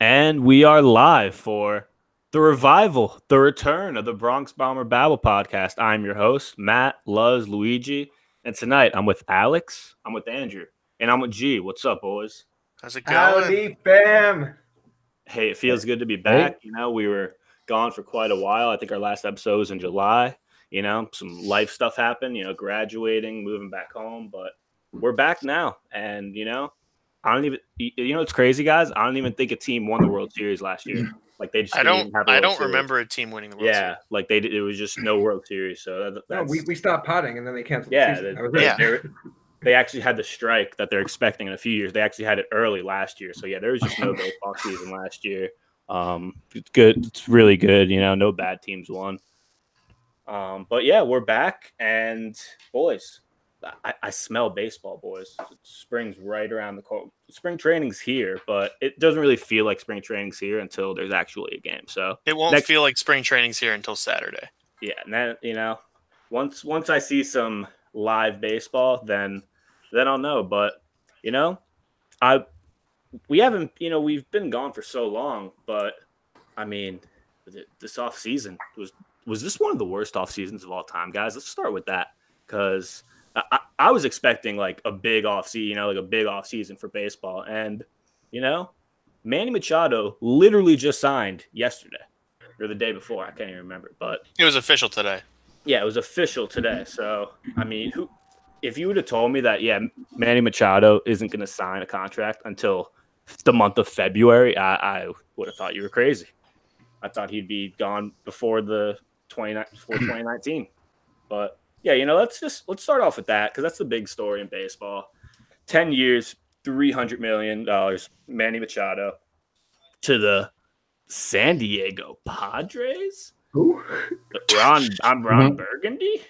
And we are live for the revival, the return of the Bronx Bomber Babble podcast. I'm your host, Matt, Luz, Luigi. And tonight I'm with Alex, I'm with Andrew, and I'm with G. What's up, boys? How's it going? Howdy, fam. Hey, it feels good to be back. You know, we were gone for quite a while. I think our last episode was in July. You know, some life stuff happened, graduating, moving back home. But we're back now. And, I don't even, it's crazy, guys. I don't even think a team won the World Series last year. Like they just I didn't don't even have a I World don't Series. remember a team winning the World Series. Yeah, like it was just no World Series. So that's we stopped potting and then they canceled yeah, the season. That was it. they actually had the strike that they're expecting in a few years. They actually had it early last year. So yeah, there was just no baseball season last year. It's good. It's really good. No bad teams won. But yeah, we're back, and boys, I smell baseball, boys. Spring's right around the corner. Spring training's here, but it doesn't really feel like spring training's here until there's actually a game. So it won't feel like spring training's here until Saturday. Yeah, and then once I see some live baseball, then I'll know. But we haven't we've been gone for so long, but I mean, this off season was this one of the worst off seasons of all time, guys? Let's start with that because I was expecting like a big off season, like a big off season for baseball, and Manny Machado literally just signed yesterday or the day before. I can't even remember, but it was official today. Yeah, it was official today. So I mean, if you would have told me that, Manny Machado isn't going to sign a contract until the month of February, I would have thought you were crazy. I thought he'd be gone before 2019. But yeah, let's start off with that because that's the big story in baseball. 10 years, $300 million, Manny Machado to the San Diego Padres. Who? I'm Ron Burgundy.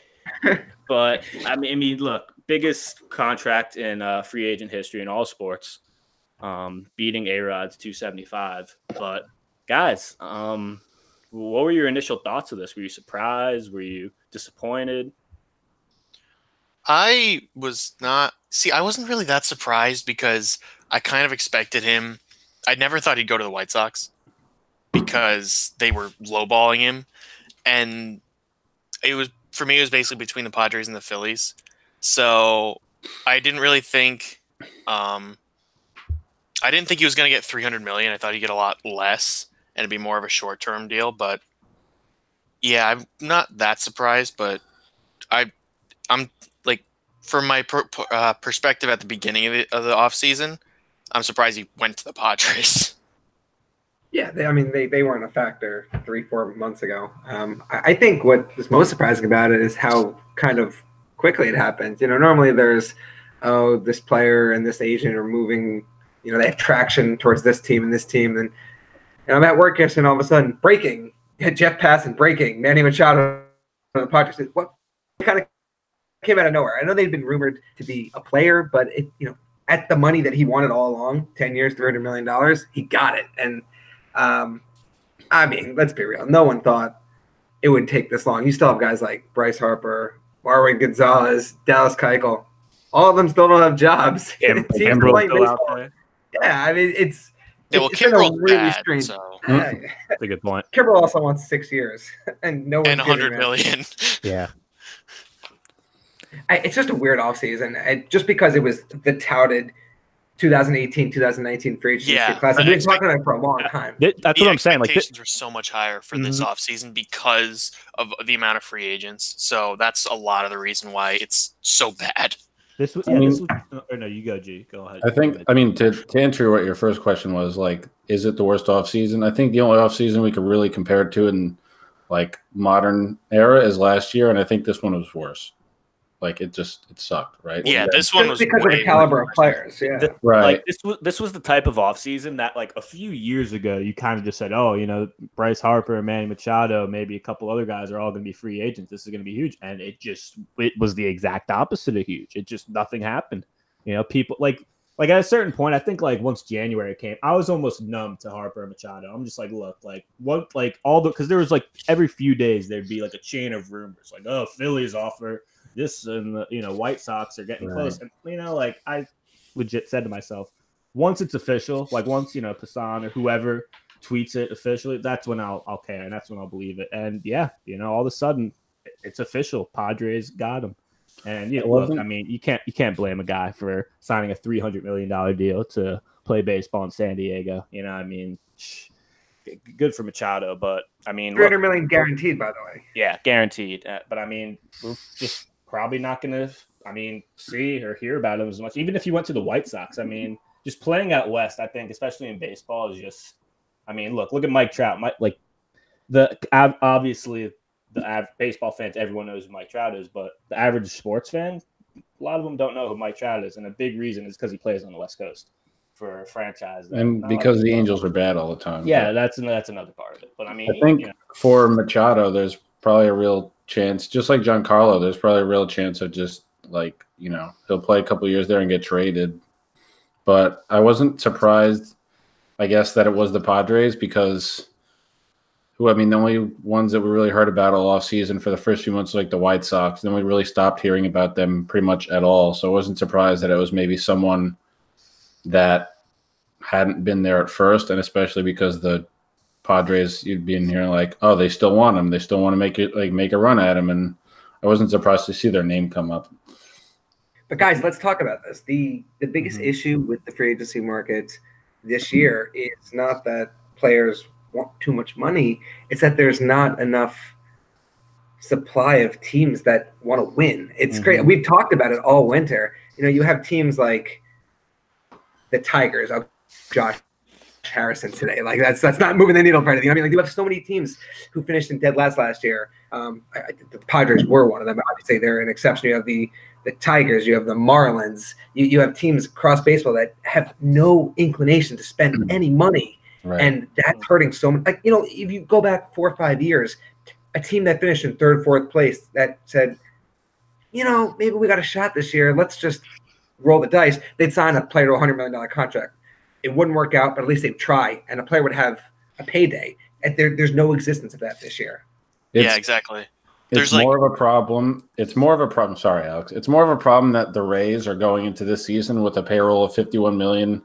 But I mean, look, biggest contract in free agent history in all sports, beating A-Rod's 275. But guys, what were your initial thoughts of this? Were you surprised? Were you disappointed? I was not. See, I wasn't really that surprised because I kind of expected him. I never thought he'd go to the White Sox because they were lowballing him, and it was basically between the Padres and the Phillies. So I didn't really think. I didn't think he was going to get $300 million. I thought he'd get a lot less and it'd be more of a short-term deal. But yeah, I'm not that surprised. But I'm like, from my perspective at the beginning of the offseason, I'm surprised he went to the Padres. Yeah, they weren't a factor 3-4 months ago. I think what is most surprising about it is how kind of quickly it happens. Normally there's, this player and this agent are moving. They have traction towards this team and this team. And I'm at work yesterday, and all of a sudden, breaking, Jeff Passan breaking, Manny Machado on the Padres. What kind of came out of nowhere? I know they'd been rumored to be a player, but at the money that he wanted all along, 10 years, $300 million, he got it. And I mean, let's be real. No one thought it would take this long. You still have guys like Bryce Harper, Marwin Gonzalez, Dallas Keuchel. All of them still don't have jobs. Kimbrel's still out there. Yeah, I mean, it's Kimbrel's really bad, strange. so. That's a good point. Kimbrel also wants 6 years, and no one's and $100 million. Yeah. It's just a weird offseason. Just because it was the touted 2018, 2019 free agency class. I've been talking about it for a long time. That's what I'm saying. Like, expectations were so much higher for this offseason because of the amount of free agents. So that's a lot of the reason why it's so bad. No, you go, G. Go ahead. To answer what your first question was, like, is it the worst offseason? I think the only offseason we could really compare it to in, like, modern era is last year, and I think this one was worse. Like, it sucked, right? Yeah, this one was because of the caliber of players. Yeah, right. Like this was the type of offseason that, like, a few years ago, you kind of just said, oh, Bryce Harper and Manny Machado, maybe a couple other guys are all going to be free agents. This is going to be huge, and it was the exact opposite of huge. It just nothing happened. People like at a certain point, I think like once January came, I was almost numb to Harper and Machado. I'm just like, look, like what, like all the because there was like every few days there'd be like a chain of rumors, like, oh, Phillies offer this, and the White Sox are getting close, and like I legit said to myself, once it's official, like once Passan or whoever tweets it officially, that's when I'll care, and that's when I'll believe it. And yeah, all of a sudden it's official. Padres got him. And look, I mean, you can't blame a guy for signing a $300 million deal to play baseball in San Diego. I mean, good for Machado, but I mean, $300 million guaranteed, by the way. Yeah, guaranteed. But I mean, we're just probably not going to, see or hear about him as much. Even if he went to the White Sox, I mean, just playing out west, I think, especially in baseball, is just. I mean, look at Mike Trout. Obviously the baseball fans, everyone knows who Mike Trout is, but the average sports fan, a lot of them don't know who Mike Trout is, and a big reason is because he plays on the West Coast for a franchise. And because the Angels are bad all the time. Yeah, that's another part of it. But I mean, I think for Machado, there's probably a real chance, just like Giancarlo, there's probably a real chance of just he'll play a couple years there and get traded. But I wasn't surprised, I guess, that it was the Padres because the only ones that we really heard about all offseason for the first few months, like the White Sox, then we really stopped hearing about them pretty much at all. So I wasn't surprised that it was maybe someone that hadn't been there at first, and especially because the Padres, you'd be in here like, oh, they still want him. They still want to make a run at him. And I wasn't surprised to see their name come up. But guys, let's talk about this. The biggest issue with the free agency market this year is not that players want too much money. It's that there's not enough supply of teams that want to win. It's great. We've talked about it all winter. You have teams like the Tigers of Josh Harrison today. Like that's not moving the needle for anything. You have so many teams who finished in dead last year. The Padres were one of them. Obviously, they're an exception. You have the Tigers, you have the Marlins, you have teams across baseball that have no inclination to spend any money. Right. And that's hurting so much. If you go back 4 or 5 years, a team that finished in 3rd, 4th place that said, maybe we got a shot this year. Let's just roll the dice. They'd sign a player to a $100 million contract. It wouldn't work out, but at least they'd try, and a player would have a payday. And there's no existence of that this year. Yeah, exactly. It's more of a problem. It's more of a problem. Sorry, Alex. It's more of a problem that the Rays are going into this season with a payroll of $51 million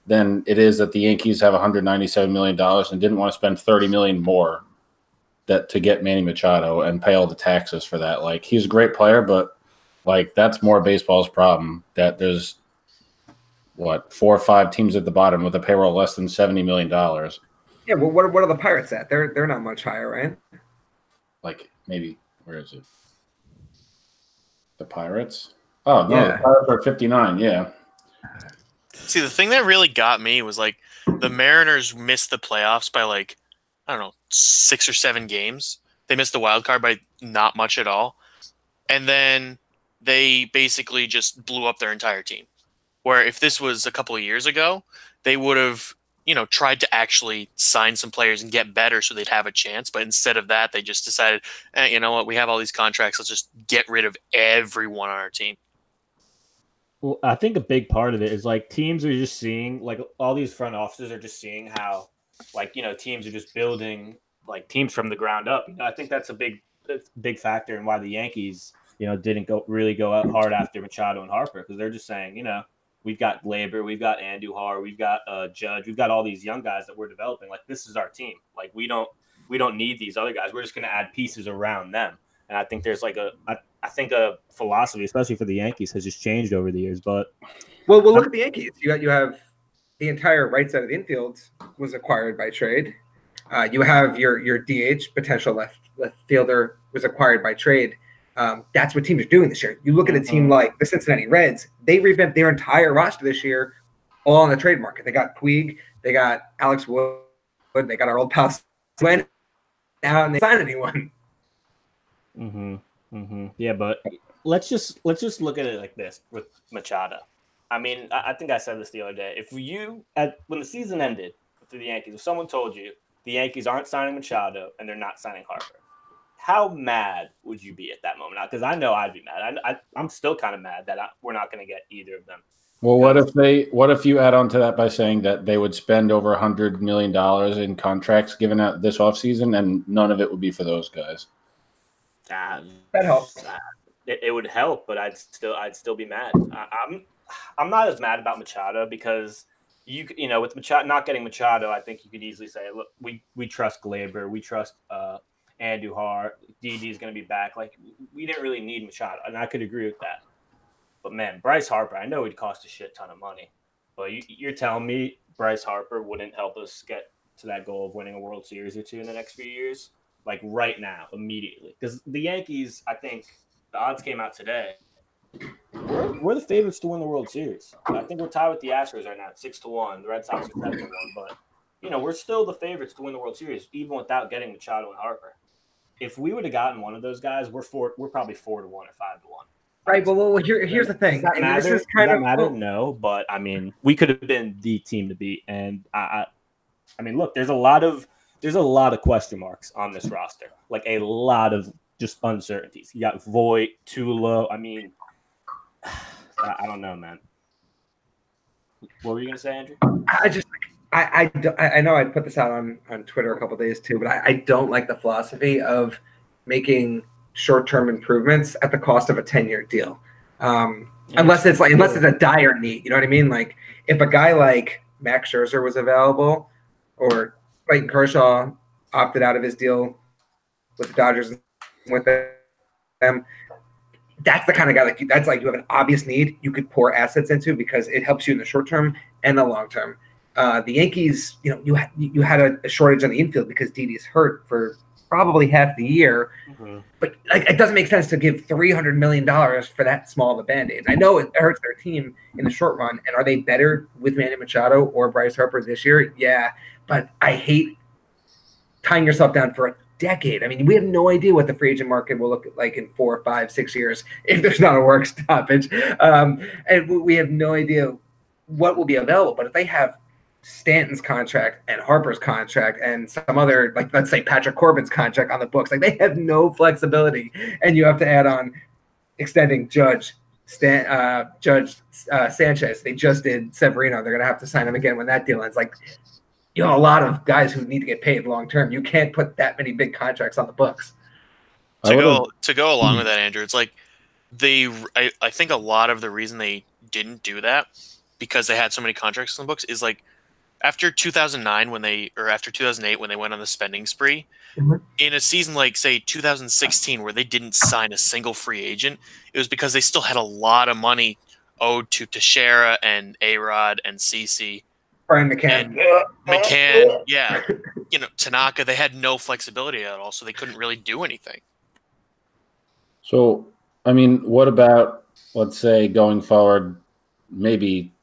than it is that the Yankees have $197 million and didn't want to spend $30 million more to get Manny Machado and pay all the taxes for that. He's a great player, but that's more baseball's problem, that there's 4 or 5 teams at the bottom with a payroll less than $70 million. Yeah, well, what are the Pirates at? They're not much higher, right? Maybe, where is it? The Pirates? Oh, no, Yeah. The Pirates are 59, yeah. See, the thing that really got me was the Mariners missed the playoffs by 6 or 7 games. They missed the wild card by not much at all. And then they basically just blew up their entire team. Where if this was a couple of years ago, they would have, tried to actually sign some players and get better so they'd have a chance. But instead of that, they just decided, you know what, we have all these contracts. Let's just get rid of everyone on our team. Well, I think a big part of it is teams are just seeing all these front offices are just seeing how teams are just building teams from the ground up. I think that's a big factor in why the Yankees didn't go out hard after Machado and Harper, because they're just saying we've got Glaber, we've got Andujar, we've got Judge, we've got all these young guys that we're developing. This is our team. We don't need these other guys. We're just going to add pieces around them. And I think there's a philosophy, especially for the Yankees, has just changed over the years. But well, look at the Yankees. You have the entire right side of the infield was acquired by trade. You have your DH, potential left fielder, was acquired by trade. That's what teams are doing this year. You look at a team like the Cincinnati Reds, they revamped their entire roster this year, all on the trade market. They got Puig, they got Alex Wood, they got our old pal Swen, now and they signed anyone. Yeah, but let's just look at it like this with Machado. I think I said this the other day. If when the season ended for the Yankees, if someone told you the Yankees aren't signing Machado and they're not signing Harper, how mad would you be at that moment? Because I know I'd be mad. I'm still kind of mad that we're not going to get either of them. Well, what if you add on to that by saying that they would spend over $100 million in contracts given out this offseason, and none of it would be for those guys? That helps. It would help, but I'd still be mad. I'm not as mad about Machado because you know, with Machado not getting Machado, I think you could easily say, look, we trust Glaber, we trust Andujar, Didi's going to be back. Like, we didn't really need Machado, and I could agree with that. But man, Bryce Harper, I know he'd cost a shit ton of money, but you're telling me Bryce Harper wouldn't help us get to that goal of winning a World Series or two in the next few years, like right now, immediately? Because the Yankees, I think the odds came out today. We're the favorites to win the World Series. I think we're tied with the Astros right now at 6-1. The Red Sox are 7-1, but you know, we're still the favorites to win the World Series, even without getting Machado and Harper. If we would have gotten one of those guys, we're probably 4-1 or 5-1. Right. Well, here's the thing. Does that matter? This is kind of matter? No, but I mean, we could have been the team to beat. And I mean, look, there's a lot of question marks on this roster, like a lot of just uncertainties. You got Voit, Tulo. I mean, I don't know, man. What were you gonna say, Andrew? I know I put this out on Twitter a couple of days too, but I don't like the philosophy of making short-term improvements at the cost of a 10-year deal. Unless it's a dire need, you know what I mean? Like if a guy like Max Scherzer was available, or Clayton Kershaw opted out of his deal with the Dodgers with them, that's the kind of guy that's like you have an obvious need you could pour assets into because it helps you in the short term and the long term. The Yankees, you know, you had a shortage on the infield because Didi's hurt for probably half the year, but like it doesn't make sense to give $300 million for that small of a band-aid. I know it hurts their team in the short run, and are they better with Manny Machado or Bryce Harper this year? Yeah, but I hate tying yourself down for a decade. I mean, we have no idea what the free agent market will look like in 4, 5, 6 years if there's not a work stoppage, and we have no idea what will be available. But if they have Stanton's contract and Harper's contract and some other, like let's say Patrick Corbin's contract on the books, like they have no flexibility, and you have to add on extending Judge Sanchez. They just did Severino. They're gonna have to sign him again when that deal ends. Like, you know, a lot of guys who need to get paid long term. You can't put that many big contracts on the books. To go along with that, Andrew, it's like I think a lot of the reason they didn't do that, because they had so many contracts on the books, is like after 2009 after 2008 when they went on the spending spree, in a season like say 2016 where they didn't sign a single free agent, it was because they still had a lot of money owed to Teixeira and A-Rod and CeCe. Brian McCann. McCann, yeah. You know, Tanaka, they had no flexibility at all, so they couldn't really do anything. So, I mean, what about, let's say, going forward, maybe,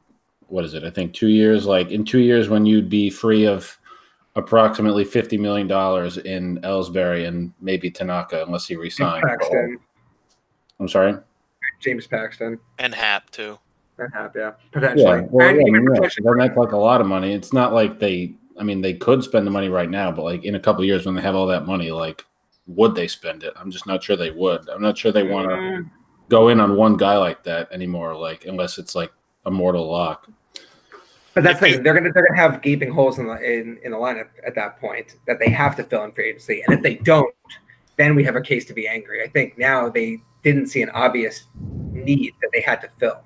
what is it? I think 2 years. Like in 2 years, when you'd be free of approximately $50 million in Ellsbury and maybe Tanaka, unless he resigned. I'm sorry, James Paxton and Happ too. And Happ, yeah, potentially. Yeah, well, yeah, that's like a lot of money. It's not like they could spend the money right now, but like in a couple of years when they have all that money, like would they spend it? I'm just not sure they would. I'm not sure they want to go in on one guy like that anymore. Like unless it's like a mortal lock. But that's the thing. They're gonna have gaping holes in the lineup at that point that they have to fill in free agency. And if they don't, then we have a case to be angry. I think now they didn't see an obvious need that they had to fill.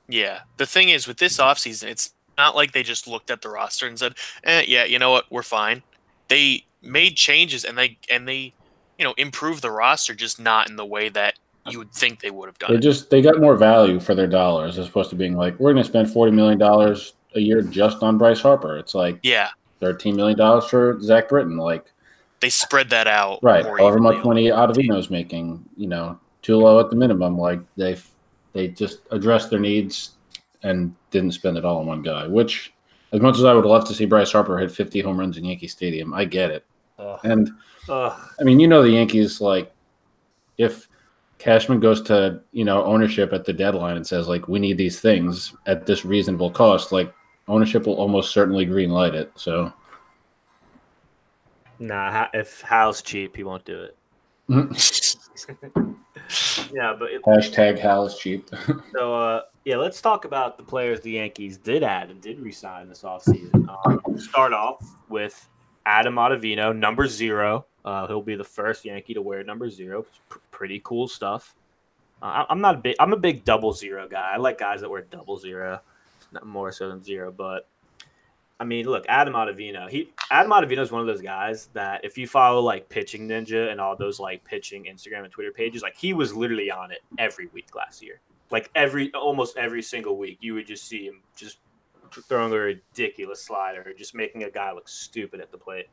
Yeah. The thing is, with this offseason, it's not like they just looked at the roster and said, yeah, you know what, we're fine. They made changes and they you know, improved the roster, just not in the way that you would think they would have done. They got more value for their dollars as opposed to being like, we're going to spend $40 million a year just on Bryce Harper. It's like $13 million for Zach Britton. Like they spread that out, right? However much money Ottavino's making, you know, too low at the minimum. Like they just addressed their needs and didn't spend it all on one guy. Which, as much as I would love to see Bryce Harper hit 50 home runs in Yankee Stadium, I get it. I mean, you know, the Yankees, like if Cashman goes to, you know, ownership at the deadline and says, like, we need these things at this reasonable cost, like, ownership will almost certainly green light it. So, nah, if Hal's cheap, he won't do it. Yeah, but hashtag Hal is cheap. So, yeah, let's talk about the players the Yankees did add and did re-sign this offseason. Start off with Adam Ottavino, number 0. He'll be the first Yankee to wear number 0. Pretty cool stuff. I'm a big 00 guy. I like guys that wear 00, not more so than 0. But I mean, look, Adam Ottavino is one of those guys that if you follow like Pitching Ninja and all those like pitching Instagram and Twitter pages, like he was literally on it every week last year. Like almost every single week, you would just see him just throwing a ridiculous slider, just making a guy look stupid at the plate.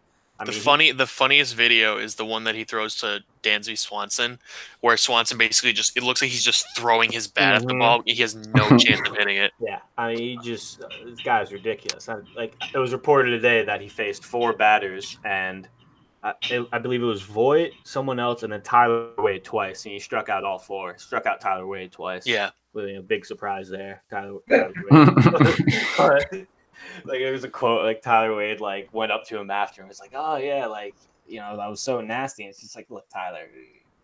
The funniest video is the one that he throws to Dansby Swanson, where Swanson basically it looks like he's just throwing his bat at the ball. He has no chance of hitting it. Yeah, I mean, this guy's ridiculous. Like it was reported today that he faced 4 batters, and I believe it was Voit, someone else, and then Tyler Wade twice, and he struck out all 4. Struck out Tyler Wade twice. Yeah, really a big surprise there, Tyler Wade. Like it was a quote, like Tyler Wade like went up to him after and was like, "Oh yeah, like that was so nasty." And it's just like, "Look, Tyler,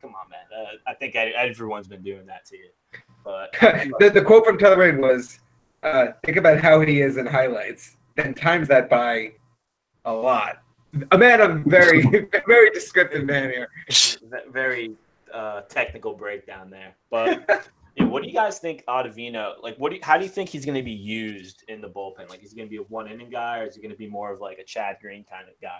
come on, man. I think everyone's been doing that to you." But the quote from Tyler Wade was, "Think about how he is in highlights, then times that by a lot." A man of very, very descriptive man here. Very technical breakdown there, but. Yeah, what do you guys think, Ottavino? Like, how do you think he's going to be used in the bullpen? Like, is he going to be a 1-inning guy, or is he going to be more of like a Chad Green kind of guy?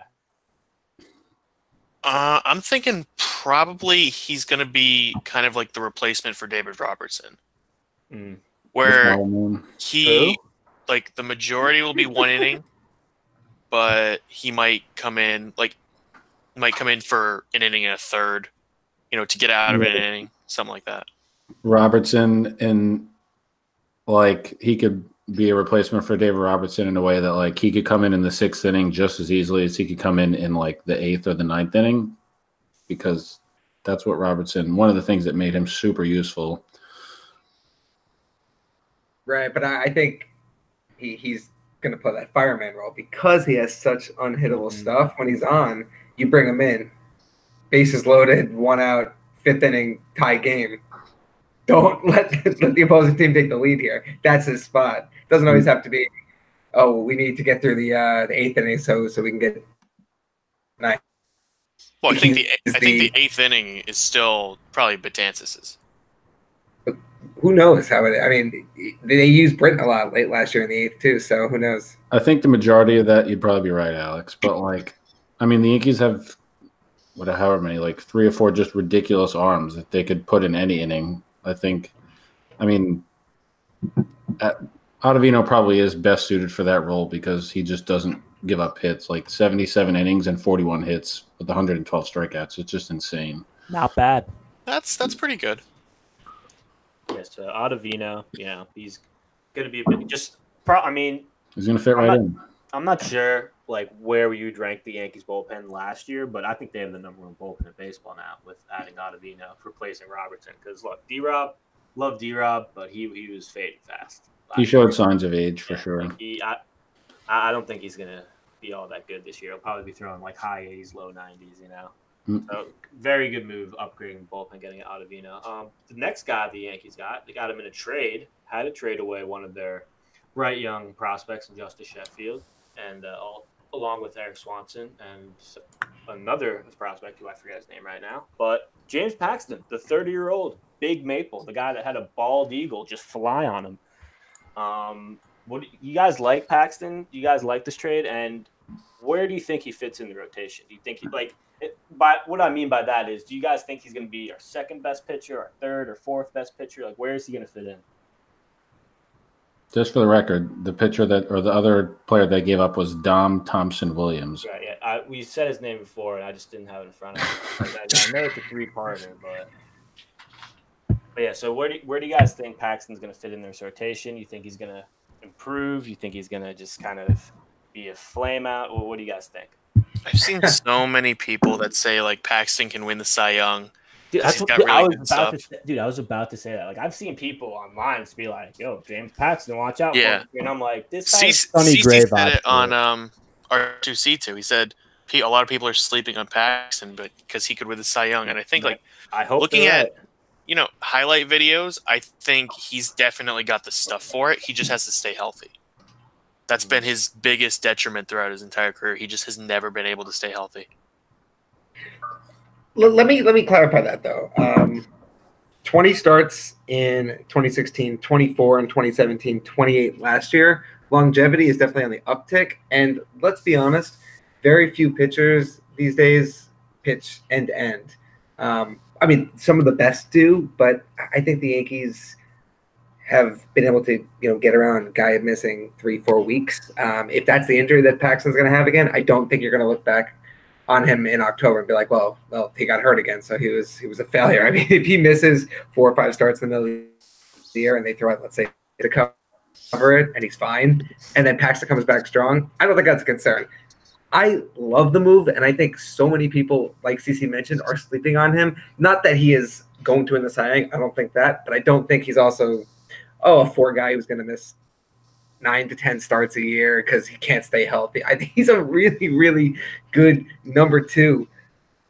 I'm thinking probably he's going to be kind of like the replacement for David Robertson, where like the majority will be 1 inning, but he might come in for an inning and a third, to get out of an inning, something like that. Robertson, and like he could be a replacement for David Robertson in a way that like he could come in the 6th inning just as easily as he could come in like the 8th or the 9th inning, because that's what Robertson, one of the things that made him super useful. Right, but I think he's going to play that fireman role because he has such unhittable stuff. When he's on, you bring him in, bases loaded, 1 out, 5th inning, tie game. Don't let the opposing team take the lead here. That's his spot. Doesn't always have to be, oh, we need to get through the 8th inning so we can get 9. Well, I think the 8th inning is still probably Betances'. Who knows how it? I mean, they used Britton a lot late last year in the 8th too. So who knows? I think the majority of that, you'd probably be right, Alex. But like, I mean, the Yankees have however many, like 3 or 4 just ridiculous arms that they could put in any inning. Ottavino probably is best suited for that role because he just doesn't give up hits. Like 77 innings and 41 hits with 112 strikeouts. It's just insane. Not bad. That's pretty good. Yes, Ottavino, he's going to be a bit he's going to fit right in. I'm not sure like where you'd rank the Yankees bullpen last year, but I think they have the number 1 bullpen in baseball now with adding Ottavino, replacing Robertson. Because look, love D-Rob, but he was fading fast. He showed signs of age for sure. I don't think he's gonna be all that good this year. He'll probably be throwing like high 80s, low 90s. So very good move, upgrading the bullpen, getting Ottavino. The next guy the Yankees they got him in a trade. Had to trade away one of their bright young prospects in Justice Sheffield, and along with Eric Swanson and another prospect who I forget his name right now. But James Paxton, the 30-year-old Big Maple, the guy that had a bald eagle just fly on him. What do you guys like Paxton? Do you guys like this trade? And where do you think he fits in the rotation? Do you think by what I mean by that is, do you guys think he's going to be our 2nd best pitcher, our 3rd or 4th best pitcher? Like, where is he going to fit in? Just for the record, the pitcher the other player they gave up was Dom Thompson-Williams. Right, yeah. We said his name before, and I just didn't have it in front of me. I know it's a 3-parter, but yeah. So where do you guys think Paxton's going to fit in this rotation? You think he's going to improve? You think he's going to just kind of be a flame out? Well, what do you guys think? I've seen so many people that say like Paxton can win the Cy Young. Dude, I was about to say that. Like, I've seen people online just be like, "Yo, James Paxton, watch out!" Yeah, for him. And I'm like, "This guy's Sunny Gray said it on R2C2. He said a lot of people are sleeping on Paxton, but because he could win the Cy Young, and I think I hope looking at highlight videos, I think he's definitely got the stuff for it. He just has to stay healthy. That's been his biggest detriment throughout his entire career. He just has never been able to stay healthy. Let me clarify that, though. 20 starts in 2016, 24 in 2017, 28 last year. longevity is definitely on the uptick. And let's be honest, very few pitchers these days pitch end to end. I mean, some of the best do, but I think the Yankees have been able to, get around a guy missing 3-4 weeks. If that's the injury that Paxton's going to have again, I don't think you're going to look back on him in October and be like, well, he got hurt again, so he was a failure. I mean, if he misses 4 or 5 starts in the middle of the year and they throw out, let's say, to cover it, and he's fine, and then Paxton comes back strong, I don't think that's a concern. I love the move, and I think so many people, like CC mentioned, are sleeping on him. Not that he is going to win the Cy Young, I don't think that, but I don't think he's also a 4 guy who's going to miss 9 to 10 starts a year because he can't stay healthy. I think he's a really, really good number 2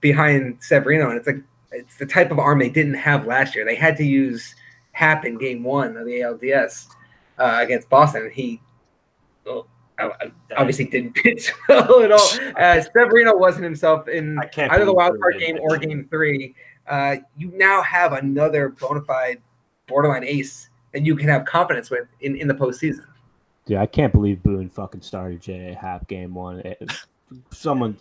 behind Severino, and it's the type of arm they didn't have last year. They had to use Happ in Game 1 of the ALDS against Boston, and he obviously didn't pitch well at all. Severino wasn't himself in either the wild card game or Game 3. You now have another bona fide borderline ace that you can have confidence with in the postseason. Dude, I can't believe Boone fucking started J.A. Happ Game 1. Someone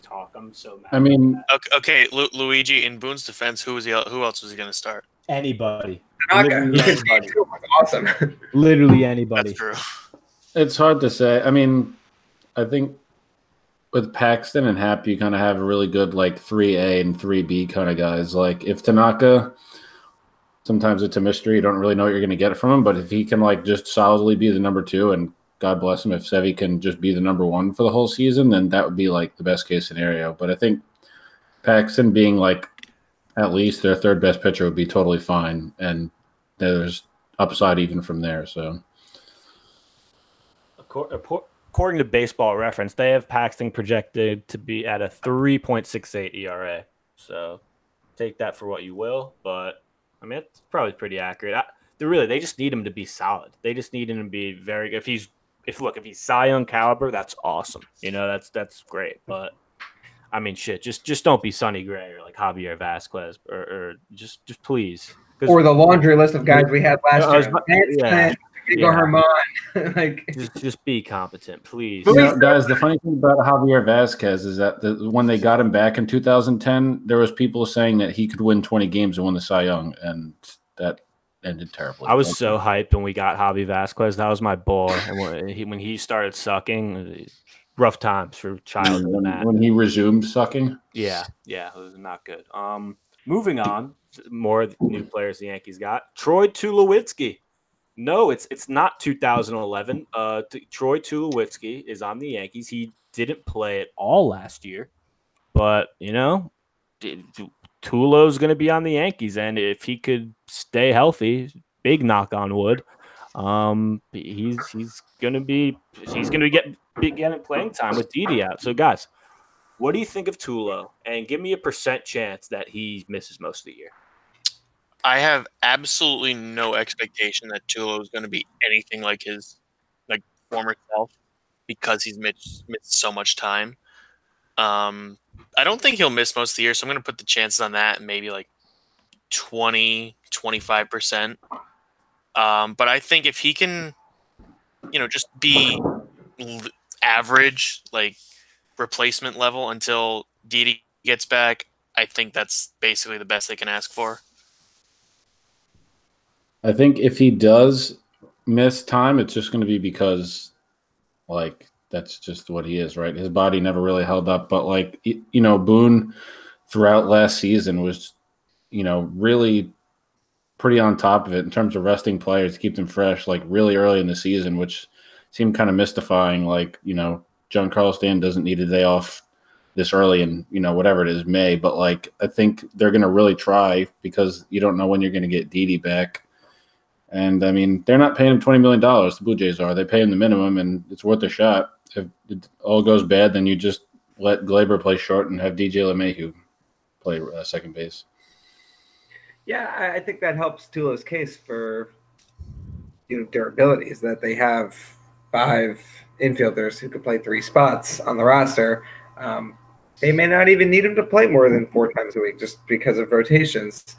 talk. I'm so mad. I mean, okay, Luigi. In Boone's defense, who else was he going to start? Anybody. Anybody. Awesome. Literally anybody. That's true. it's hard to say. I mean, I think with Paxton and Happ, you kind of have a really good 3A and 3B kind of guys. Like if Tanaka, sometimes it's a mystery. You don't really know what you're going to get from him. But if he can just solidly be the number 2, and God bless him, if Sevy can just be the number 1 for the whole season, then that would be the best case scenario. But I think Paxton being at least their 3rd best pitcher would be totally fine. And there's upside even from there. So according to Baseball Reference, they have Paxton projected to be at a 3.68 ERA. So take that for what you will. But I mean, it's probably pretty accurate. They just need him to be solid. They just need him to be very good. If he's Cy Young caliber, that's awesome. That's great. But I mean, shit, just don't be Sonny Gray or Javier Vasquez or just please. Or the laundry list of guys we had last year. Herman. just be competent, please. Guys, the funny thing about Javier Vasquez is that when they got him back in 2010, there was people saying that he could win 20 games and win the Cy Young, and that ended terribly. I was so hyped when we got Javi Vasquez. That was my boy. And when he started sucking, rough times for child. When he resumed sucking? Yeah, it was not good. Moving on, more new players the Yankees got. Troy Tulowitzki. No, it's not 2011. Troy Tulowitzki is on the Yankees. He didn't play at all last year, but Tulo's going to be on the Yankees, and if he could stay healthy, big knock on wood, he's going to get getting playing time with Didi out. So guys, what do you think of Tulo? And give me a % chance that he misses most of the year. I have absolutely no expectation that Tulo is going to be anything like his former self because he's missed so much time. I don't think he'll miss most of the year, so I'm going to put the chances on that and maybe 20, 25%. But I think if he can, just be average, replacement level until Didi gets back, I think that's basically the best they can ask for. I think if he does miss time, it's just going to be because, that's just what he is, right? His body never really held up. But, Boone throughout last season was, really pretty on top of it in terms of resting players to keep them fresh, really early in the season, which seemed kind of mystifying. Giancarlo Stanton doesn't need a day off this early in, whatever it is, May. But, I think they're going to really try because you don't know when you're going to get Didi back. And, I mean, they're not paying him $20 million. The Blue Jays are. They pay him the minimum, and it's worth a shot. If it all goes bad, then you just let Glaber play short and have DJ LeMahieu play second base. Yeah, I think that helps Tulo's case for durability is that they have 5 infielders who could play 3 spots on the roster. They may not even need him to play more than 4 times a week just because of rotations,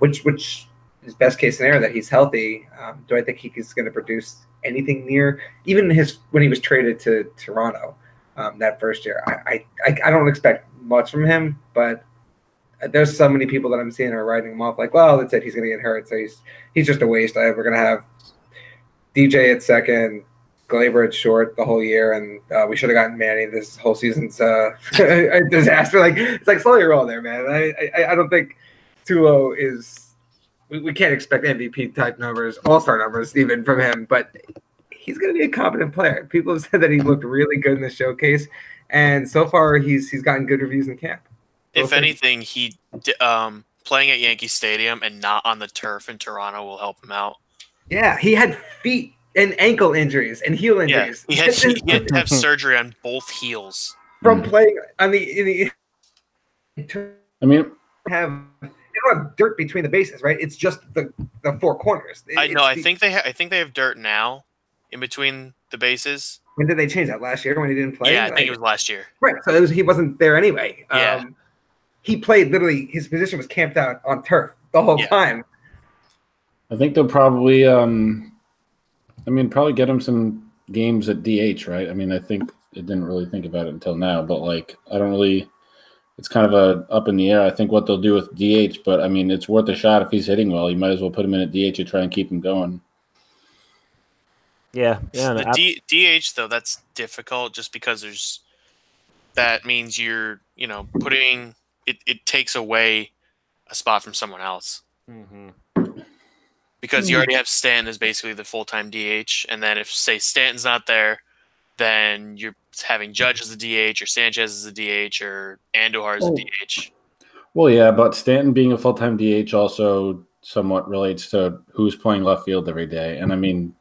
which is best case scenario that he's healthy. Do I think he's going to produce anything near even when he was traded to Toronto that first year. I don't expect much from him, but there's so many people that I'm seeing are writing him off like, well, that's it, he's going to get hurt, so he's just a waste. We're going to have DJ at second, Glaber at short the whole year, and we should have gotten Manny. This whole season's a disaster. Like, it's like, slow your roll there, man. I don't think Tulo is. We can't expect MVP type numbers, all-star numbers, even from him. But he's going to be a competent player. People have said that he looked really good in the showcase, and so far he's gotten good reviews in camp. If anything, he playing at Yankee Stadium and not on the turf in Toronto will help him out. Yeah, he had feet and ankle injuries and heel injuries. Yeah, he had to have surgery on both heels from playing on the. I mean, they don't have dirt between the bases, right? It's just the four corners. I know. I think they have dirt now in between the bases. When did they change that? Last year when he didn't play? Yeah, I think it was last year. Right, so he wasn't there anyway. Yeah. He played literally. His position was camped out on turf the whole time. I think they'll probably, probably get him some games at DH, right? I mean, I think it didn't really think about it until now, but like, I don't really. It's kind of up in the air. I think what they'll do with DH, but I mean, it's worth a shot if he's hitting well. You might as well put him in at DH to try and keep him going. Yeah. The DH though, that's difficult just because that means you're putting it takes away a spot from someone else. Mm-hmm. Because you already have Stanton as basically the full-time DH, and then if, say, Stanton's not there, then you're having Judge as the DH, or Sanchez as the DH, or Andujar as a DH. Well, yeah, but Stanton being a full-time DH also somewhat relates to who's playing left field every day. And, I mean,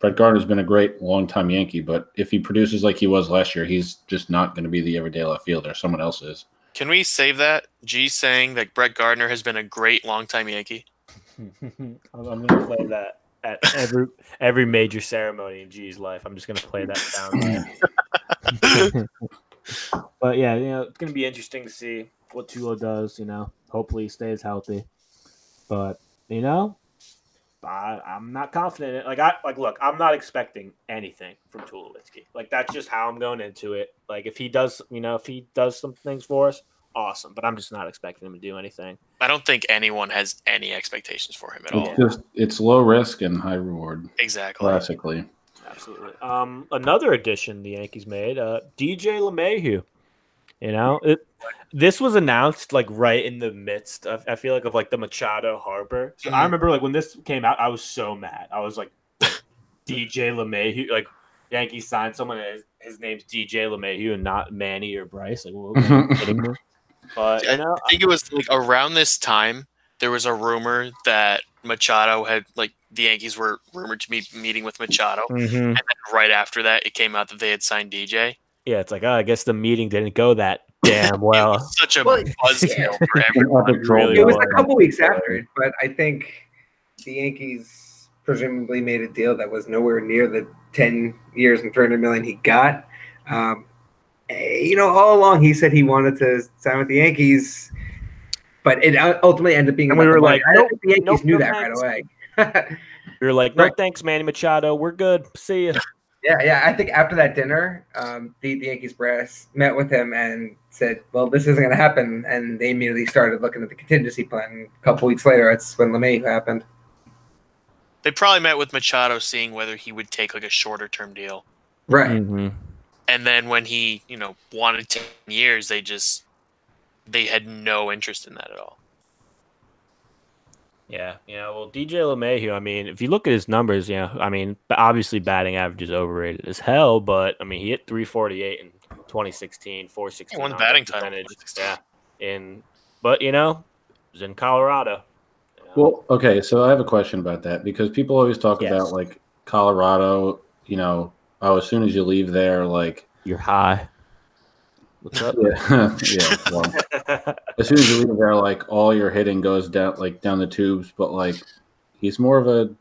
Brett Gardner's been a great long-time Yankee, but if he produces like he was last year, he's just not going to be the everyday left fielder. Someone else is. Can we save that? G saying that Brett Gardner has been a great long-time Yankee? I'm going to play that at every major ceremony in G's life. I'm just going to play that sound. But yeah, it's going to be interesting to see what Tulo does. Hopefully he stays healthy. But I'm not confident. Look, I'm not expecting anything from Tulowitzki. Like, that's just how I'm going into it. Like, if he does some things for us, awesome. But I'm just not expecting him to do anything. I don't think anyone has any expectations for him at all. It's low risk and high reward. Exactly. Classically. Absolutely. Another addition the Yankees made, DJ LeMahieu. This was announced like right in the midst of, I feel like, of like the Machado Harper. So I remember like when this came out, I was so mad. I was like, DJ LeMahieu, like Yankees signed someone and his name's DJ LeMahieu and not Manny or Bryce. Like, well, kidding me? But I think it was like around this time there was a rumor that Machado had, like, the Yankees were rumored to be meeting with Machado, and then right after that it came out that they had signed DJ. Yeah, it's like, I guess the meeting didn't go that damn well. It was such a buzzkill for everyone. It was a couple weeks after it, but I think the Yankees presumably made a deal that was nowhere near the 10 years and $300 million he got. All along he said he wanted to sign with the Yankees, but it ultimately ended up being. And we were like, nope, the Yankees knew that right away. We were like, no, thanks, Manny Machado. We're good. See you. Yeah. I think after that dinner, the Yankees brass met with him and said, well, this isn't going to happen. And they immediately started looking at the contingency plan. A couple weeks later, that's when LeMahieu happened. They probably met with Machado, seeing whether he would take like a shorter term deal. Right. Mm-hmm. And then when he, wanted 10 years, they had no interest in that at all. Yeah, well, DJ LeMahieu, I mean, if you look at his numbers, obviously batting average is overrated as hell, but, I mean, he hit 348 in 2016, 460. He won the batting title. Yeah, but, it was in Colorado. Well, okay, so I have a question about that, because people always talk about, like, Colorado, as soon as you leave there, like... You're high. What's up? Yeah. Well, as soon as you leave there, like, all your hitting goes down the tubes, but, like, he's more of a,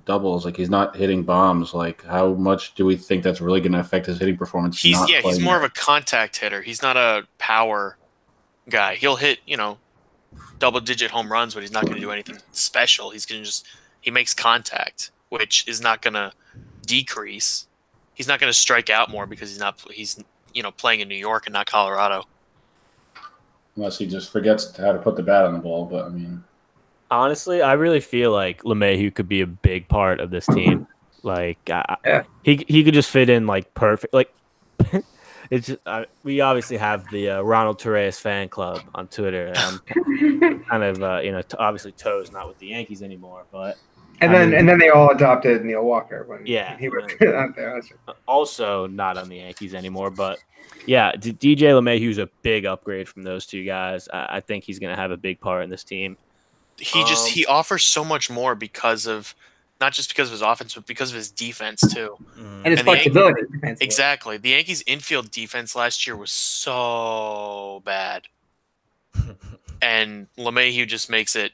doubles. Like, he's not hitting bombs. Like, how much do we think that's really going to affect his hitting performance? He's more of a contact hitter. He's not a power guy. He'll hit, double-digit home runs, but he's not going to do anything special. He's going to he makes contact. which is not going to decrease. He's not going to strike out more because he's playing in New York and not Colorado. Unless he just forgets how to put the bat on the ball. But I mean, honestly, I really feel like LeMahieu could be a big part of this team. Like, he could just fit in like perfect. Like, it's just, we obviously have the Ronald Torres fan club on Twitter. I'm kind of obviously Toes not with the Yankees anymore, but and then they all adopted Neil Walker when he was out there. Also not on the Yankees anymore, but yeah, DJ LeMahieu's a big upgrade from those two guys. I think he's going to have a big part in this team. He offers so much more not just because of his offense, but because of his defense too, and his flexibility. Exactly, the Yankees' infield defense last year was so bad, and LeMahieu just makes that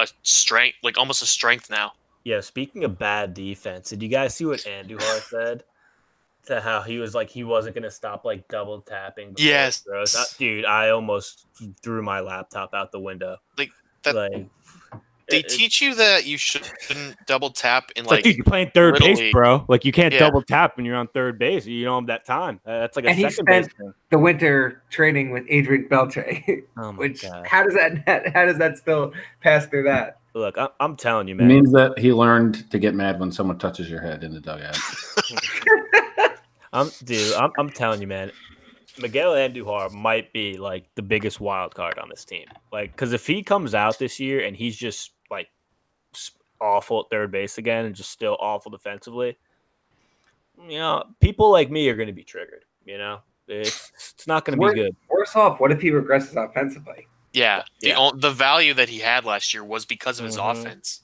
a strength, like almost a strength now. Yeah. Speaking of bad defense, did you guys see what Andujar said? To how he was like he wasn't gonna stop like double tapping. Yes, dude, I almost threw my laptop out the window. They teach you that you shouldn't double tap in like dude, you're playing third base, bro. Like you can't double tap when you're on third base. You don't have that time. That's like a second base thing. The winter training with Adrian Beltre. Oh my God. How does that still pass through that? Look, I'm telling you, man. It means that he learned to get mad when someone touches your head in the dugout. I'm telling you, man. Miguel Andujar might be like the biggest wild card on this team. Like, because if he comes out this year and he's just like awful at third base again and just still awful defensively, people like me are going to be triggered. It's not going to be good. Worse off, what if he regresses offensively? Yeah. The value that he had last year was because of his offense.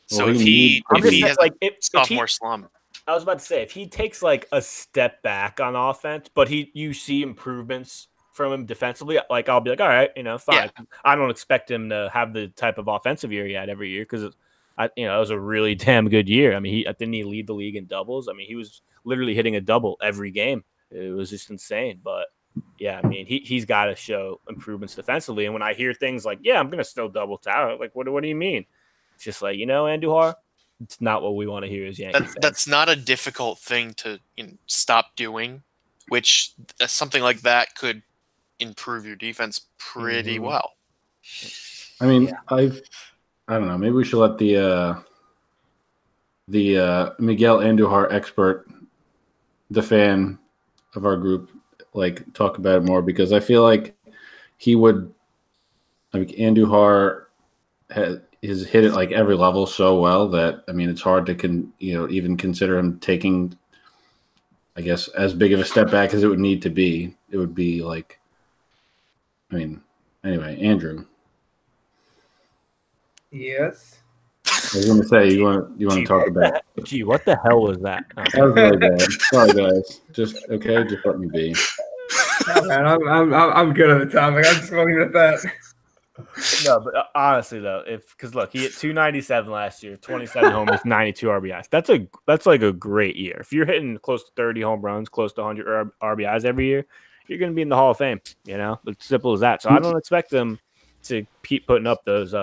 So if he has like sophomore slump. I was about to say, if he takes like a step back on offense, but you see improvements from him defensively, like I'll be like, all right, fine. Yeah. I don't expect him to have the type of offensive year he had every year because, it was a really damn good year. I mean, didn't he lead the league in doubles? I mean, he was literally hitting a double every game. It was just insane. But yeah, I mean, he's got to show improvements defensively. And when I hear things like, yeah, I'm gonna still double tap, like, what do you mean? It's just like, Andujar. It's not what we want to hear as Yankees. That's not a difficult thing to stop doing, which something like that could improve your defense pretty well. I mean, I don't know. Maybe we should let the Miguel Andujar expert, the fan of our group, like talk about it more because I feel like he would. Like Andujar has hit it like every level so well that it's hard to even consider him taking, I guess, as big of a step back as it would need to be. It would be like, anyway, Andrew. Yes. I was going to say you want to talk about. Gee, what the hell was that? That was really bad. Sorry, guys. Just let me be. Oh, man, I'm good at the topic. I'm just going to leave it at that. No, but honestly though, because look, he hit 297 last year, 27 homers, 92 RBIs. That's like a great year. If you're hitting close to 30 home runs, close to 100 RBIs every year, you're going to be in the Hall of Fame. It's simple as that. So I don't expect them to keep putting up those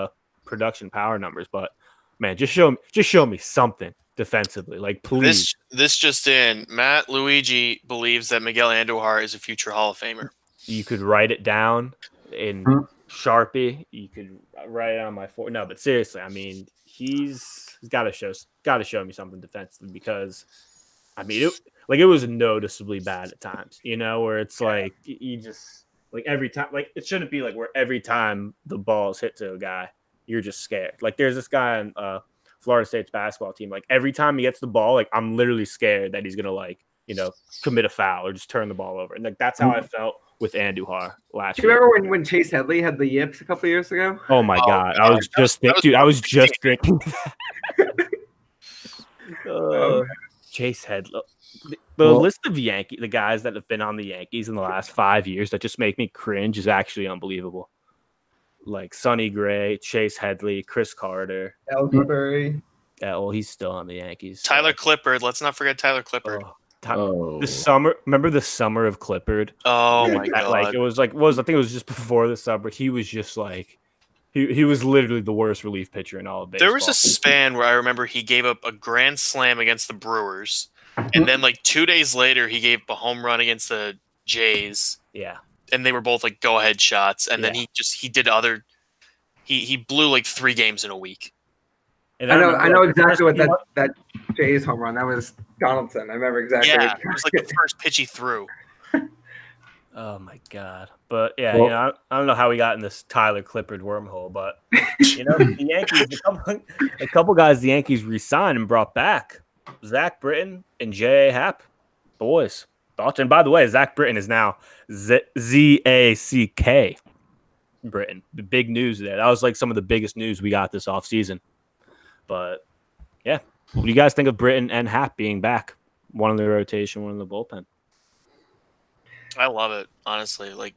production power numbers. But man, just show me something defensively, like please. This just in: Matt Luigi believes that Miguel Andujar is a future Hall of Famer. You could write it down in Sharpie. You could write it on my phone. No, but seriously, I mean, he's got to show me something defensively because, it was noticeably bad at times. Where it's like you just like every time, like it shouldn't be like where every time the ball is hit to a guy, you're just scared. Like there's this guy on Florida State's basketball team. Like every time he gets the ball, like I'm literally scared that he's gonna commit a foul or just turn the ball over. And like that's how I felt with Andujar last year. Do you remember when Chase Headley had the yips a couple of years ago? Oh my God. I was just thinking Chase Headley. The list of the guys that have been on the Yankees in the last 5 years that just make me cringe is actually unbelievable. Like Sonny Gray, Chase Headley, Chris Carter. Ellsbury. Yeah, well, he's still on the Yankees. Tyler Clippard. Let's not forget Tyler Clippard. The summer, remember the summer of Clippard? Oh my God! Like I think it was just before the summer. He was just like He was literally the worst relief pitcher in all of baseball. There was a span where I remember he gave up a grand slam against the Brewers, and then like 2 days later he gave up a home run against the Jays. Yeah, and they were both like go ahead shots, and then he blew like 3 games in a week. and I know exactly what that Jays home run. That was Donaldson. I remember exactly. Yeah, it was like the first pitch he threw. Oh my god! But yeah, Well, I don't know how we got in this Tyler Clippard wormhole, but the Yankees, a couple guys the Yankees re-signed and brought back, Zach Britton and J.A. Happ, boys. And by the way, Zach Britton is now Z-A-C-K Britton. The big news there. That was like some of the biggest news we got this offseason. But yeah, what do you guys think of Britton and Happ being back? One in the rotation, one in the bullpen. I love it, honestly. Like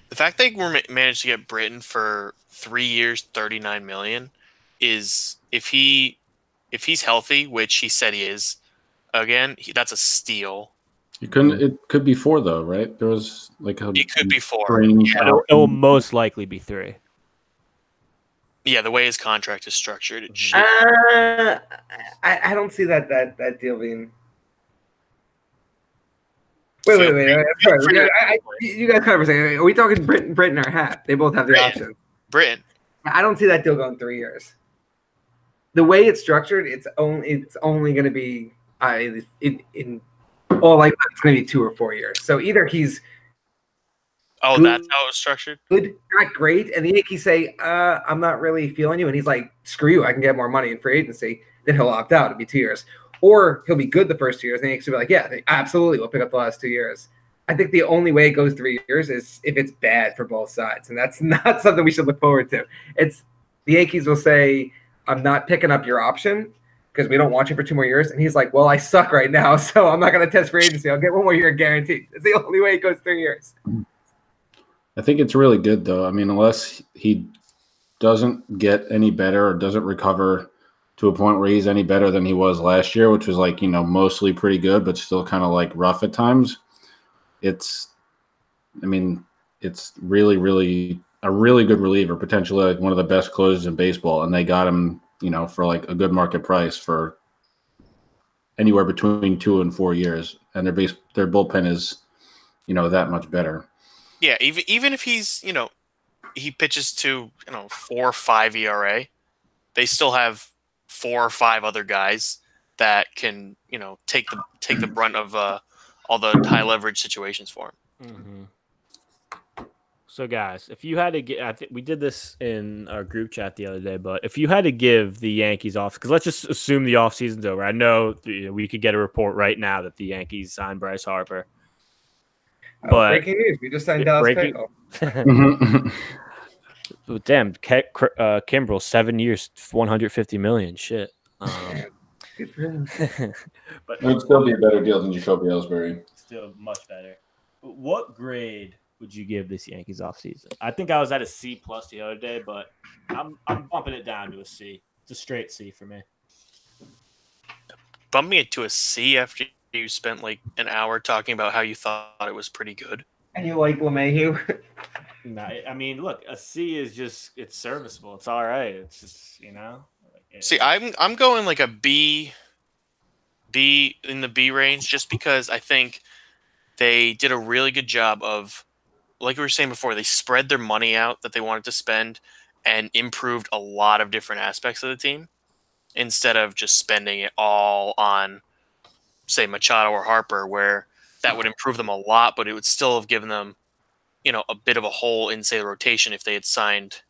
the fact they managed to get Britton for 3 years, $39 million, is if he's healthy, which he said he is, again, that's a steal. You couldn't. It could be 4 though, right? There was like It could be 4. strange Yeah. It will most likely be 3. Yeah, the way his contract is structured, it should. I don't see that deal being. Wait. Sorry. You guys conversation. Are we talking Britton or Happ? They both have the option. Britton. I don't see that deal going 3 years. The way it's structured, it's only going to be in all likelihood it's going to be 2 or 4 years. So either he's Oh, good, that's how it was structured? good, not great, and the Yankees say, I'm not really feeling you, and he's like, screw you, I can get more money in free agency. Then he'll opt out. It'll be 2 years. Or he'll be good the first 2 years, and the Yankees will be like, yeah, absolutely, we'll pick up the last 2 years. I think the only way it goes 3 years is if it's bad for both sides, and that's not something we should look forward to. It's the Yankees will say, I'm not picking up your option because we don't want you for 2 more years. And he's like, well, I suck right now, so I'm not going to test free agency. I'll get 1 more year guaranteed. It's the only way it goes 3 years. I think it's really good, though. I mean, unless he doesn't get any better or doesn't recover to a point where he's any better than he was last year, which was like, mostly pretty good, but still kind of like rough at times. It's really, really a really good reliever, potentially like one of the best closers in baseball. And they got him, for like a good market price for anywhere between 2 and 4 years. And their bullpen is, that much better. Yeah, even if he's, he pitches to, 4 or 5 ERA, they still have 4 or 5 other guys that can, take the brunt of all the high leverage situations for him. Mm-hmm. So, guys, if you had to get, I think we did this in our group chat the other day, but if you had to give the Yankees off, because let's just assume the offseason's over. I know we could get a report right now that the Yankees signed Bryce Harper. But breaking news. We just signed Dallas Keuchel. Damn, Kimbrel, 7 years, $150 million. Shit. Good for him. But It would still be a better deal than Jacoby Ellsbury. Still much better. What grade would you give this Yankees offseason? I think I was at a C+ the other day, but I'm bumping it down to a C. It's a straight C for me. Bumping it to a C after you spent like an hour talking about how you thought it was pretty good. And you like LeMahieu? No, I mean, look, a C is just it's serviceable. It's all right. It's just See, I'm going like a B in the B range, just because I think they did a really good job of, like we were saying before, they spread their money out that they wanted to spend and improved a lot of different aspects of the team instead of just spending it all on, say, Machado or Harper, where that would improve them a lot, but it would still have given them, a bit of a hole in, say, the rotation if they had signed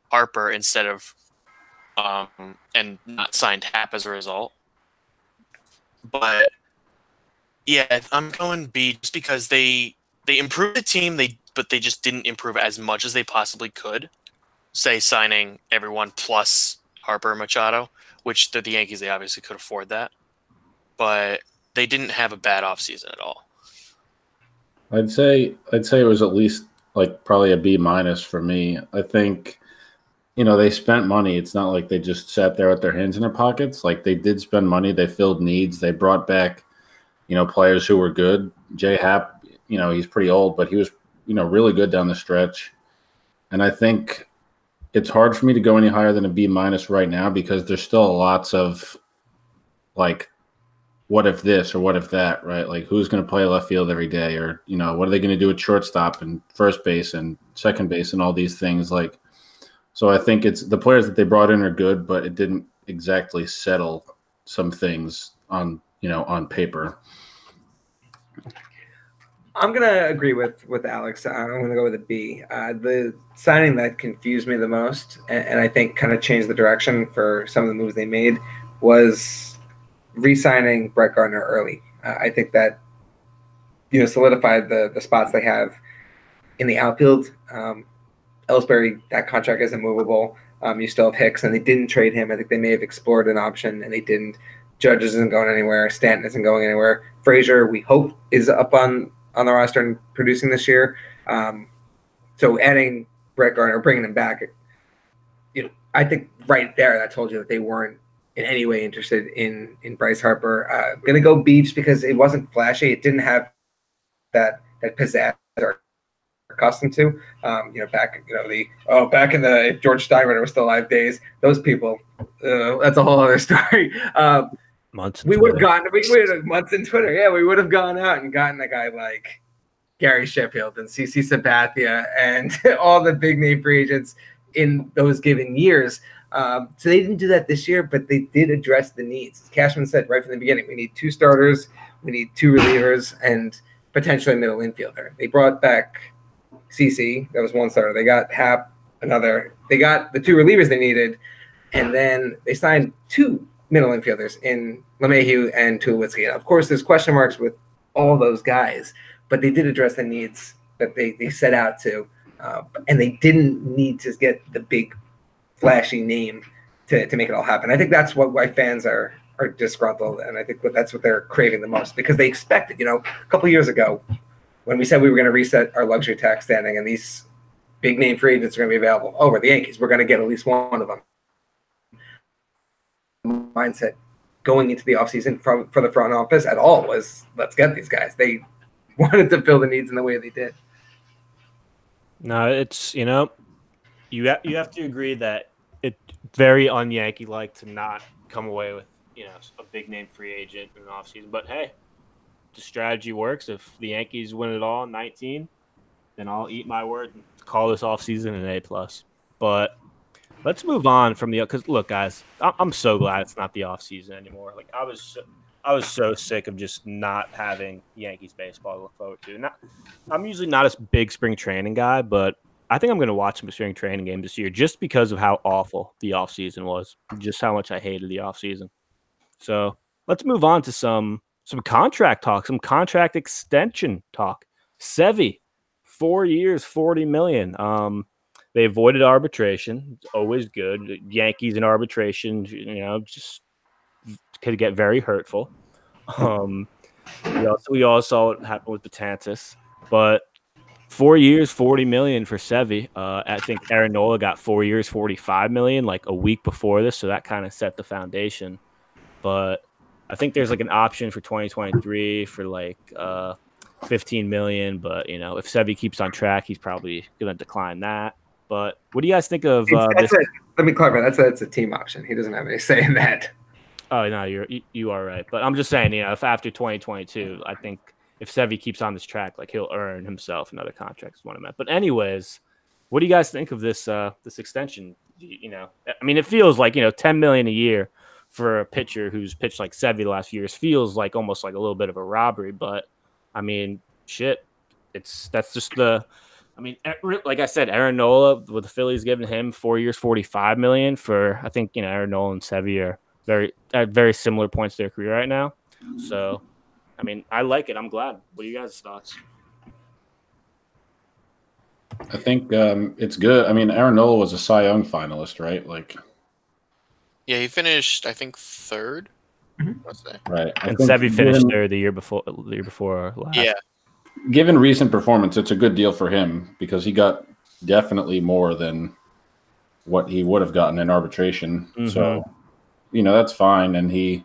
Harper instead of and not signed Happ as a result. But yeah, I'm going B just because they improved the team, but they just didn't improve as much as they possibly could. Say signing everyone plus Harper and Machado, which the Yankees, they obviously could afford that. But they didn't have a bad offseason at all. I'd say it was at least like probably a B- for me. I think, they spent money. It's not like they just sat there with their hands in their pockets. Like they did spend money. They filled needs. They brought back, players who were good. J. Happ, he's pretty old, but he was, really good down the stretch. And I think, it's hard for me to go any higher than a B- right now because there's still lots of like, what if this or what if that, right? Like, who's going to play left field every day, or what are they going to do at shortstop and first base and second base and all these things, like. So I think it's the players that they brought in are good, but it didn't exactly settle some things on paper. I'm gonna agree with Alex. I'm gonna go with a B. The signing that confused me the most, and I think kind of changed the direction for some of the moves they made, was re-signing Brett Gardner early. I think that solidified the spots they have in the outfield. Ellsbury, that contract isn't movable. You still have Hicks, and they didn't trade him. I think they may have explored an option, and they didn't. Judge isn't going anywhere. Stanton isn't going anywhere. Frazier, we hope, is up on the roster and producing this year. So adding Brett Gardner, bringing him back, I think right there that told you that they weren't in any way interested in Bryce Harper. Going to go B just because it wasn't flashy. It didn't have that pizzazz or accustomed to. Back in the if George Steinbrenner was still alive days, those people, that's a whole other story. Months. We would have months in Twitter. Yeah, we would have gone out and gotten a guy like Gary Sheffield and CC Sabathia and all the big name free agents in those given years. So they didn't do that this year, but they did address the needs. As Cashman said right from the beginning, we need 2 starters, we need 2 relievers, and potentially a middle infielder. They brought back CC, that was 1 starter. They got Hap, another. They got the 2 relievers they needed, and then they signed 2 middle infielders in LeMahieu and Tulowitzki. And of course, there's question marks with all those guys, but they did address the needs that they set out to, and they didn't need to get the big, flashy name to make it all happen. I think that's why fans are disgruntled, and I think that's what they're craving the most, because they expected, a couple of years ago when we said we were going to reset our luxury tax standing and these big name free agents are going to be available. Oh, we're the Yankees. We're going to get at least one of them. Mindset going into the offseason for the front office at all was, let's get these guys. They wanted to fill the needs in the way they did. No, it's, you have to agree that it's very un-Yankee-like to not come away with, a big-name free agent in the offseason. But, hey, the strategy works. If the Yankees win it all in 19, then I'll eat my word and call this offseason an A+. But let's move on from because, look, guys, I'm so glad it's not the offseason anymore. Like, I was so sick of just not having Yankees baseball to look forward to. I'm usually not a big spring training guy, but I think I'm going to watch some spring training games this year just because of how awful the offseason was, just how much I hated the offseason. So let's move on to some contract talk, some contract extension talk. Sevy, 4 years, $40 million. They avoided arbitration. It's always good. Yankees in arbitration, just could get very hurtful. We all saw what happened with Betances, but 4 years, $40 million for Sevy. I think Aaron Nola got 4 years, $45 million, like a week before this, so that kind of set the foundation. But I think there's like an option for 2023 for like $15 million. But if Sevy keeps on track, he's probably going to decline that. But what do you guys think of this? Let me clarify. That's a team option. He doesn't have any say in that. Oh no, you are right. But I'm just saying, if after 2022, I think if Sevy keeps on this track, like he'll earn himself another contract. Is what I meant. But anyways, what do you guys think of this this extension? It feels like $10 million a year for a pitcher who's pitched like Sevy the last few years feels like almost like a little bit of a robbery. But shit, that's just the. Like I said, Aaron Nola with the Phillies giving him 4 years, $45 million for. I think Aaron Nola and Sevy are at very similar points to their career right now. So, I like it. I'm glad. What are you guys' thoughts? I think it's good. Aaron Nola was a Cy Young finalist, right? Yeah, he finished, I think, 3rd. Right. And Sevy finished there the year before last. Yeah. Given recent performance, it's a good deal for him because he got definitely more than what he would have gotten in arbitration. Mm-hmm. So, that's fine. And he's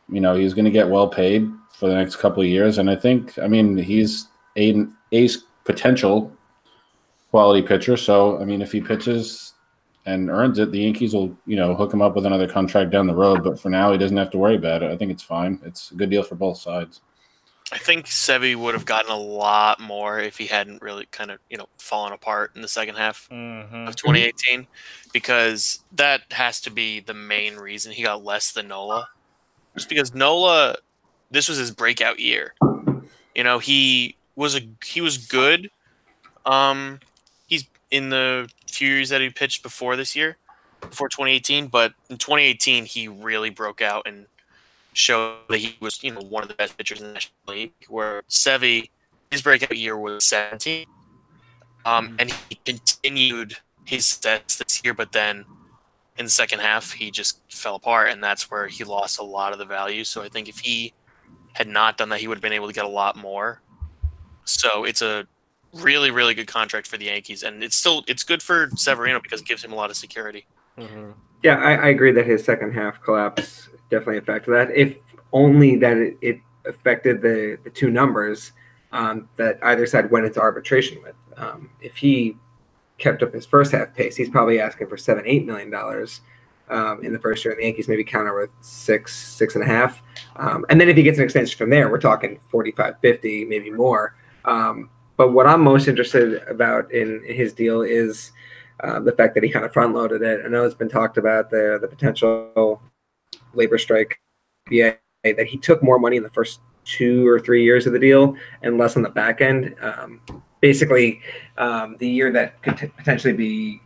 going to get well paid for the next couple of years. And I think, he's ace potential quality pitcher. So, I mean, if he pitches and earns it, the Yankees will, hook him up with another contract down the road. But for now, he doesn't have to worry about it. I think it's fine. It's a good deal for both sides. I think Sevy would have gotten a lot more if he hadn't really kind of, fallen apart in the second half of 2018, because that has to be the main reason he got less than Nola. Just because Nola, this was his breakout year. He was good. He's in the few years that he pitched before 2018, but in 2018 he really broke out and showed that he was, one of the best pitchers in the National League. Where Sevy, his breakout year was 17, and he continued his stats this year, but then in the second half he just fell apart, and that's where he lost a lot of the value. So I think if he had not done that, he would have been able to get a lot more. So it's a really, really good contract for the Yankees, and it's good for Severino because it gives him a lot of security. Mm-hmm. Yeah, I agree that his second half collapse definitely affected that. If only that it affected the two numbers that either side went into arbitration with. If he kept up his first half pace, he's probably asking for $7-8 million in the first year, and the Yankees maybe counter with 6.5. And then if he gets an extension from there, we're talking 45, 50, maybe more. But what I'm most interested about in his deal is the fact that he kind of front loaded it. I know it's been talked about the potential labor strike, that he took more money in the first 2 or 3 years of the deal and less on the back end. Basically, the year that could potentially be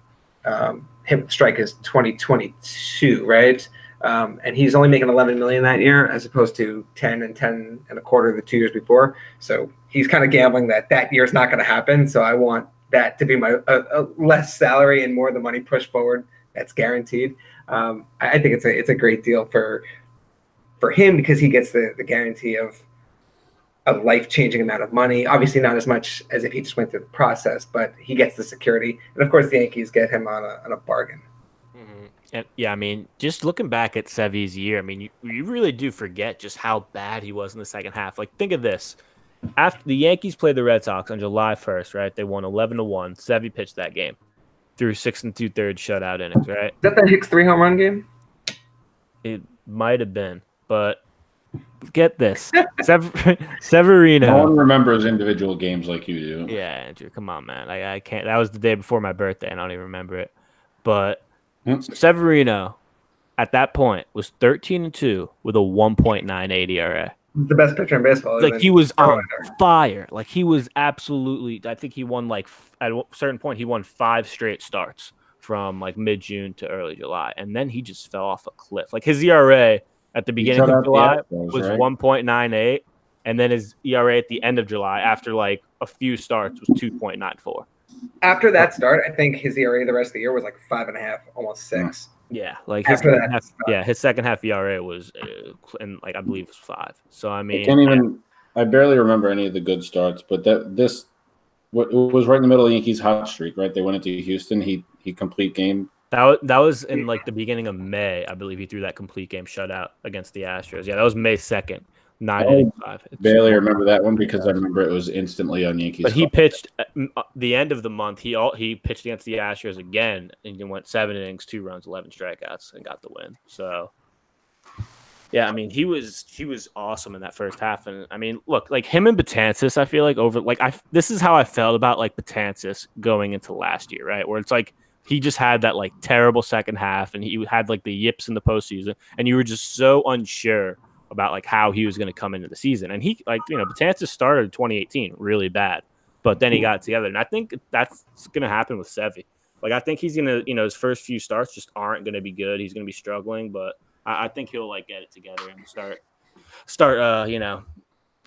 hit with strike is 2022, right? And he's only making $11 million that year, as opposed to 10 and 10 and a quarter the 2 years before. So he's kind of gambling that year is not going to happen. So I want that to be my less salary and more the money pushed forward. That's guaranteed. I think it's a great deal for him because he gets the guarantee of a life-changing amount of money. Obviously not as much as if he just went through the process, but he gets the security. And of course the Yankees get him on a bargain. Mm-hmm. And yeah, I mean, just looking back at Sevy's year, I mean, you really do forget just how bad he was in the second half. Like, think of this. After the Yankees played the Red Sox on July 1st, right? They won 11-1. Sevy pitched that game through 6 2/3 shutout innings, right? Is that Hicks 3 home run game? It might have been, but get this. Severino. No one remembers individual games like you do. Yeah, Andrew, come on, man. I can't. That was the day before my birthday, and I don't even remember it. But Severino, at that point, was 13-2 with a 1.98 ERA. The best pitcher in baseball. Like, he was on fire. Like, he was absolutely. I think he won at a certain point he won 5 straight starts from like mid-June to early July, and then he just fell off a cliff. Like, his ERA at the beginning of July was 1.98, and then his ERA at the end of July, after like a few starts, was 2.94. After that start, I think his ERA the rest of the year was like 5.5, almost 6. Yeah, like his second half ERA was, and like I believe it was 5. So I mean, I barely remember any of the good starts, but it was right in the middle of the Yankees' hot streak, right? They went into Houston. He complete game. That was in like the beginning of May, I believe. He threw that complete game shutout against the Astros. Yeah, that was May 2nd. 9-5. Barely remember that one because I remember it was instantly on Yankees. But he pitched at the end of the month. He pitched against the Astros again, and he went 7 innings, 2 runs, 11 strikeouts, and got the win. So, yeah, I mean, he was awesome in that first half. And I mean, look, like him and Betances, I feel like this is how I felt about like Betances going into last year, right? Where it's like he just had that like terrible second half, and he had like the yips in the postseason, and you were just so unsure about like how he was going to come into the season. And he Betances started in 2018 really bad, but then he got it together. And I think that's going to happen with Sevy. Like, I think he's going to, his first few starts just aren't going to be good. He's going to be struggling, but I think he'll like get it together and start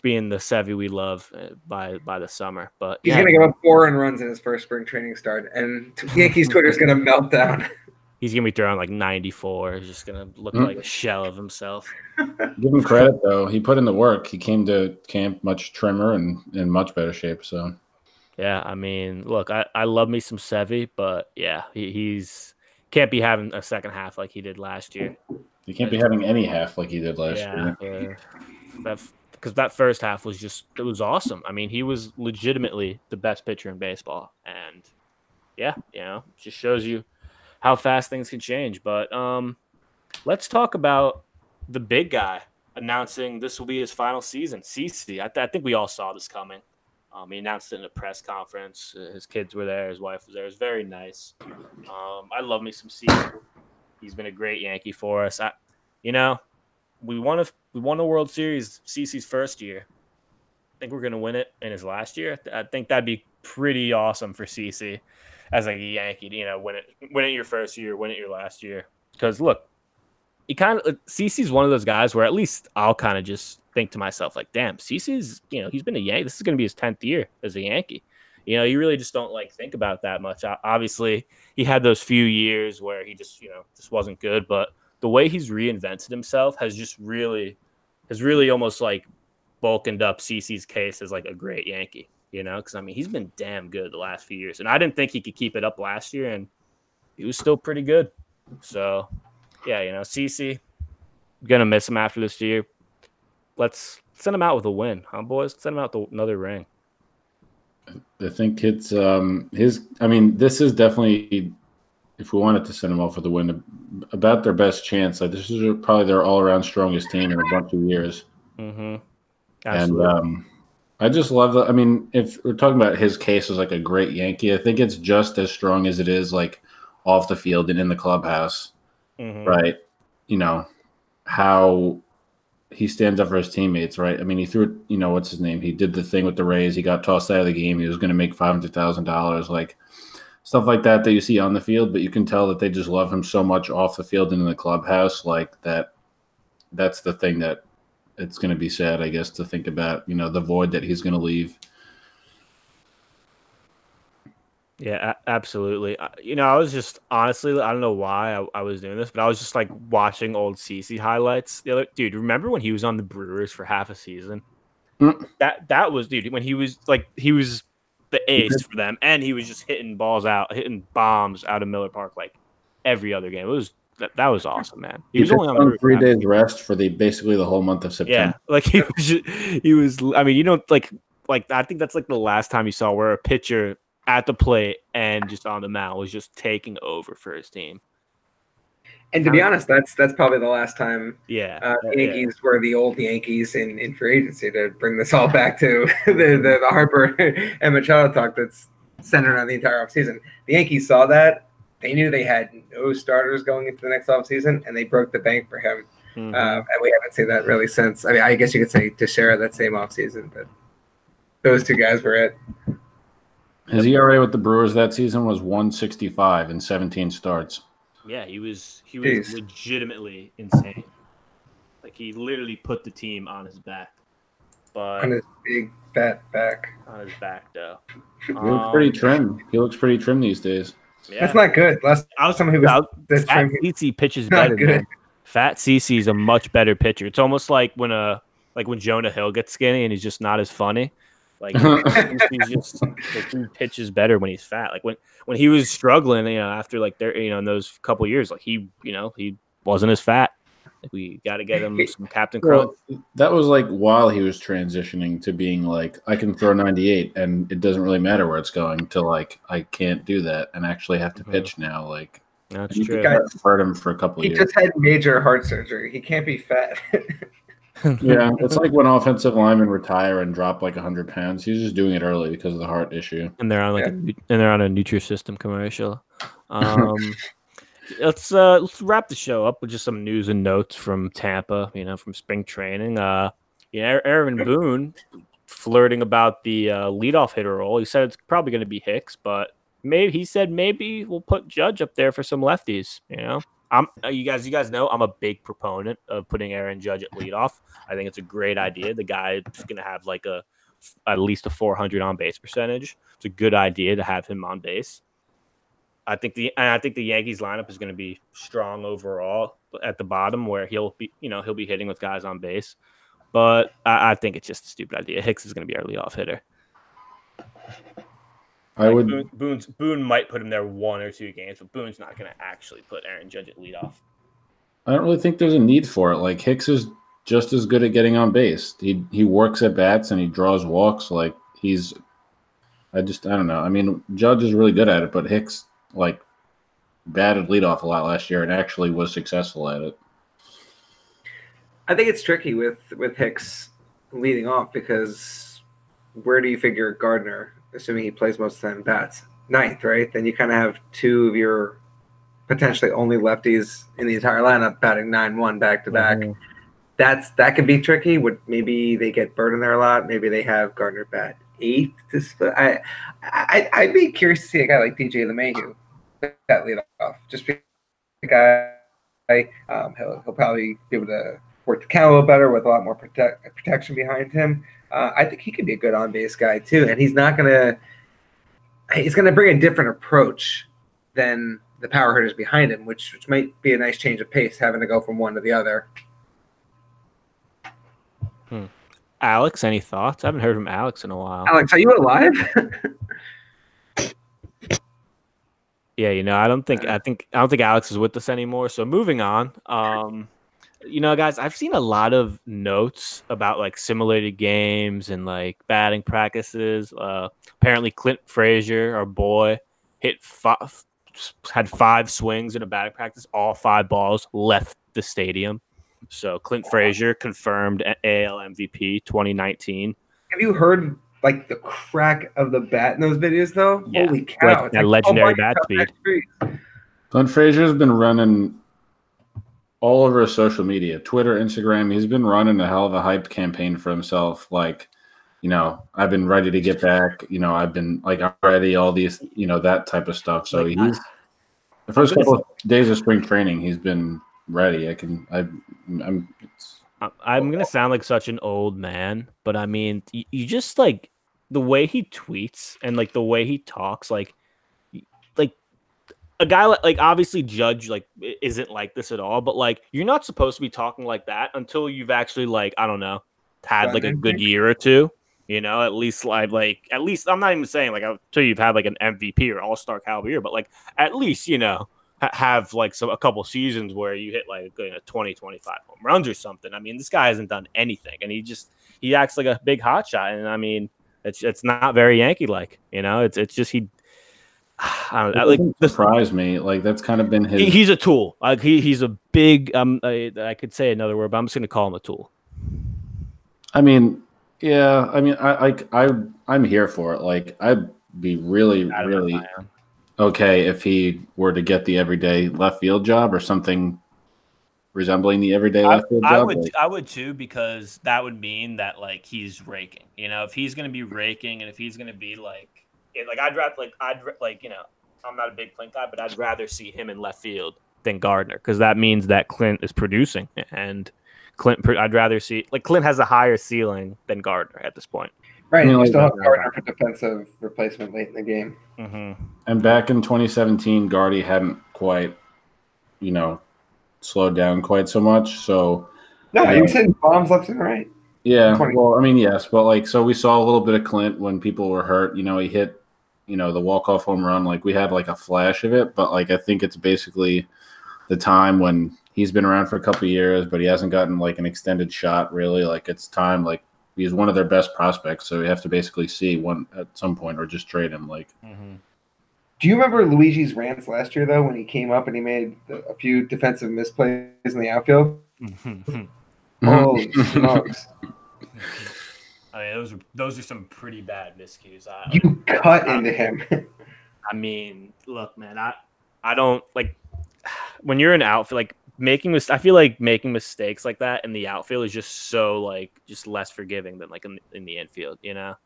being the Sevy we love by the summer. But he's going to give up 4 runs in his first spring training start, and Yankees Twitter is going to melt down. He's going to be throwing like 94. He's just going to look like a shell of himself. Give him credit, though. He put in the work. He came to camp much trimmer and in much better shape. So, yeah, I mean, look, I love me some Sevy, but yeah, he's can't be having a second half like he did last year. He can't be having any half like he did last year. Because that first half was it was awesome. I mean, he was legitimately the best pitcher in baseball, and yeah, just shows you how fast things can change. But let's talk about the big guy announcing this will be his final season. CC, I think we all saw this coming. He announced it in a press conference. His kids were there. His wife was there. It was very nice. I love me some CC. He's been a great Yankee for us. We won a World Series CC's first year. I think we're going to win it in his last year. I think that'd be pretty awesome for CC as like a Yankee. Win it your first year, win it your last year. Because look, CC's one of those guys where at least I'll kind of just think to myself like, damn, CC's he's been a Yankee. This is going to be his 10th year as a Yankee. You really just don't like think about that much. Obviously, he had those few years where he just wasn't good, but the way he's reinvented himself has really almost like bulkened up CC's case as like a great Yankee. Because I mean he's been damn good the last few years, and I didn't think he could keep it up last year, and he was still pretty good. So yeah, CC, gonna miss him after this year. Let's send him out with a win, huh, boys? Send him out with another ring. I think it's his. I mean, this is definitely, if we wanted to send him off with a win, about their best chance. Like this is probably their all-around strongest team in a bunch of years. Mm-hmm. Absolutely. And I just love that. I mean, if we're talking about his case as like a great Yankee, I think it's just as strong as it is like off the field and in the clubhouse, right? How he stands up for his teammates, right? I mean, he threw, what's his name? He did the thing with the Rays. He got tossed out of the game. He was going to make $500,000, like stuff like that you see on the field. But you can tell that they just love him so much off the field and in the clubhouse, like that. That's the thing that it's going to be sad, I guess, to think about. The void that he's going to leave. Yeah, absolutely. I was just honestly, I don't know why I was doing this, but I was just like watching old CC highlights. Dude, remember when he was on the Brewers for half a season? That was, dude, when he was the ace for them, and he was just hitting bombs out of Miller Park like every other game. That was awesome, man. He was only on 3 days rest for basically the whole month of September. Yeah, like he was. I mean, like I think that's like the last time you saw where a pitcher at the plate and just on the mound was just taking over for his team. And to be honest, that's probably the last time Yankees were the old Yankees in free agency, to bring this all back to the Harper and Machado talk that's centered on the entire offseason. The Yankees saw that. They knew they had no starters going into the next offseason, and they broke the bank for him. And we haven't seen that really since. I mean, I guess you could say Teixeira that same offseason, but those two guys were it. His ERA with the Brewers that season was 1.65 in 17 starts. Yeah, he was legitimately insane. Like he literally put the team on his back. But on his big fat back. On his back, though. He looks pretty trim. He looks pretty trim these days. Yeah. That's not good. Fat CC pitches better. Man. Fat CC is a much better pitcher. It's almost like when Jonah Hill gets skinny and he's just not as funny. Like he pitches better when he's fat. Like when he was struggling, after in those couple years, like he wasn't as fat. Like we got to get him some Captain Crow. Well, that was like while he was transitioning to being like, I can throw 98 and it doesn't really matter where it's going, to like I can't do that and actually have to pitch now. Like that's true. Hurt him for a couple of years. He just had major heart surgery. He can't be fat. Yeah, it's like when offensive linemen retire and drop like 100 pounds. He's just doing it early because of the heart issue. And they're on a Nutrisystem commercial. Let's wrap the show up with just some news and notes from Tampa. From spring training. Aaron Boone flirting about the leadoff hitter role. He said it's probably going to be Hicks, but maybe we'll put Judge up there for some lefties. You guys know I'm a big proponent of putting Aaron Judge at leadoff. I think it's a great idea. The guy is going to have like at least a 400 on base percentage. It's a good idea to have him on base. I think the Yankees lineup is going to be strong overall at the bottom, where he'll be hitting with guys on base. But I think it's just a stupid idea. Hicks is going to be our leadoff hitter. Boone might put him there 1 or 2 games, but Boone's not going to actually put Aaron Judge at leadoff. I don't really think there's a need for it. Like Hicks is just as good at getting on base. He works at bats and he draws walks. Like he's I don't know. I mean, Judge is really good at it, but Hicks like batted leadoff a lot last year and actually was successful at it. I think it's tricky with Hicks leading off because where do you figure Gardner, assuming he plays most of the time, bats? Ninth, right? Then you kind of have two of your potentially only lefties in the entire lineup batting 9-1 back to back. That could be tricky. Maybe they get Bird in there a lot. Maybe they have Gardner bat 8th. I'd be curious to see a guy like DJ LeMahieu that lead off. Just because he'll probably be able to work the count a little better with a lot more protection behind him. I think he could be a good on base guy too, and he's gonna bring a different approach than the power hitters behind him, which might be a nice change of pace, having to go from one to the other. Alex, any thoughts? I haven't heard from Alex in a while. Alex, are you alive? Yeah, I don't think Alex is with us anymore. So moving on. Guys, I've seen a lot of notes about like simulated games and like batting practices. Apparently Clint Frazier, our boy, had 5 swings in a batting practice. All 5 balls left the stadium. So Clint Frazier confirmed AL MVP 2019. Have you heard like the crack of the bat in those videos though? Yeah. Holy cow. Like, legendary bat speed. Clint Frazier's been running all over his social media, Twitter, Instagram. He's been running a hell of a hype campaign for himself. Like, I've been ready to get back. I've been like, I'm ready, all these, that type of stuff. So the first couple of days of spring training, he's been ready. I'm going to sound like such an old man, but I mean, you just like the way he tweets and like the way he talks, like a guy like obviously Judge like isn't like this at all, but like you're not supposed to be talking like that until you've actually like, I don't know, had like a good year or two, at least I'm not even saying like until you've had like an MVP or all-star caliber year, but like at least, have like a couple seasons where you hit like 20, 25 home runs or something. I mean, this guy hasn't done anything, and he acts like a big hot shot. And I mean, it's not very Yankee like, it's just he. I don't know, like surprised me. Like that's kind of been his. He's a tool. Like he's a big. I could say another word, but I'm just going to call him a tool. I mean, yeah. I mean, I'm here for it. Like I'd be really okay if he were to get the everyday left field job or something resembling the everyday left field job. I would too, because that would mean that like he's raking. If he's going to be raking and if he's going to be like I'm not a big Clint guy, but I'd rather see him in left field than Gardner, because that means that Clint is producing, and I'd rather see like Clint has a higher ceiling than Gardner at this point. Right, you still have Gardner for defensive replacement late in the game. Mm-hmm. And back in 2017, Gardy hadn't quite, slowed down quite so much. So no, he was hitting bombs left and right. Yeah, well, I mean, yes, but like, so we saw a little bit of Clint when people were hurt. He hit, the walk-off home run. Like we had like a flash of it, but like I think it's basically the time when he's been around for a couple of years, but he hasn't gotten like an extended shot really. Like it's time. Like he's one of their best prospects, so we have to basically see one at some point or just trade him. Like, do you remember Luigi's rants last year though when he came up and he made a few defensive misplays in the outfield? Holy smokes! I mean, those are some pretty bad miscues. You cut into him. I mean, look, man, I don't like when you're in outfield, like I feel like making mistakes like that in the outfield is just so like just less forgiving than like in the infield. I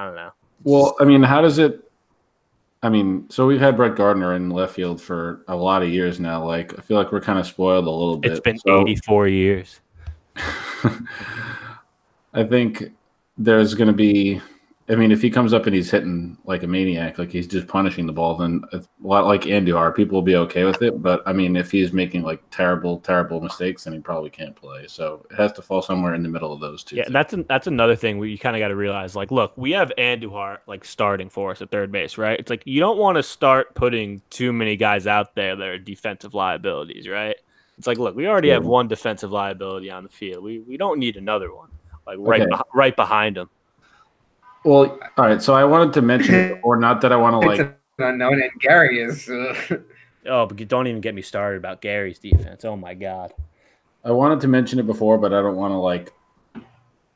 don't know. Well, I mean, how does it? I mean, so we've had Brett Gardner in left field for a lot of years now. Like, I feel like we're kind of spoiled a little bit. It's been 84 years. I think there's going to be I mean, if he comes up and he's hitting like a maniac, like he's just punishing the ball, then a lot like Andujar, people will be okay with it. But I mean, if he's making like terrible mistakes, then he probably can't play. So it has to fall somewhere in the middle of those two. Yeah, that's another thing where you kind of got to realize, like, look, we have Andujar like starting for us at third base, right? It's like you don't want to start putting too many guys out there that are defensive liabilities, right? It's like, look, we already have one defensive liability on the field. We don't need another one, like right behind him. Well, all right. So I wanted to mention it before, not that I want to It's like. an unknown, and Gary is. Oh, but don't even get me started about Gary's defense. Oh my God. I wanted to mention it before, but I don't want to like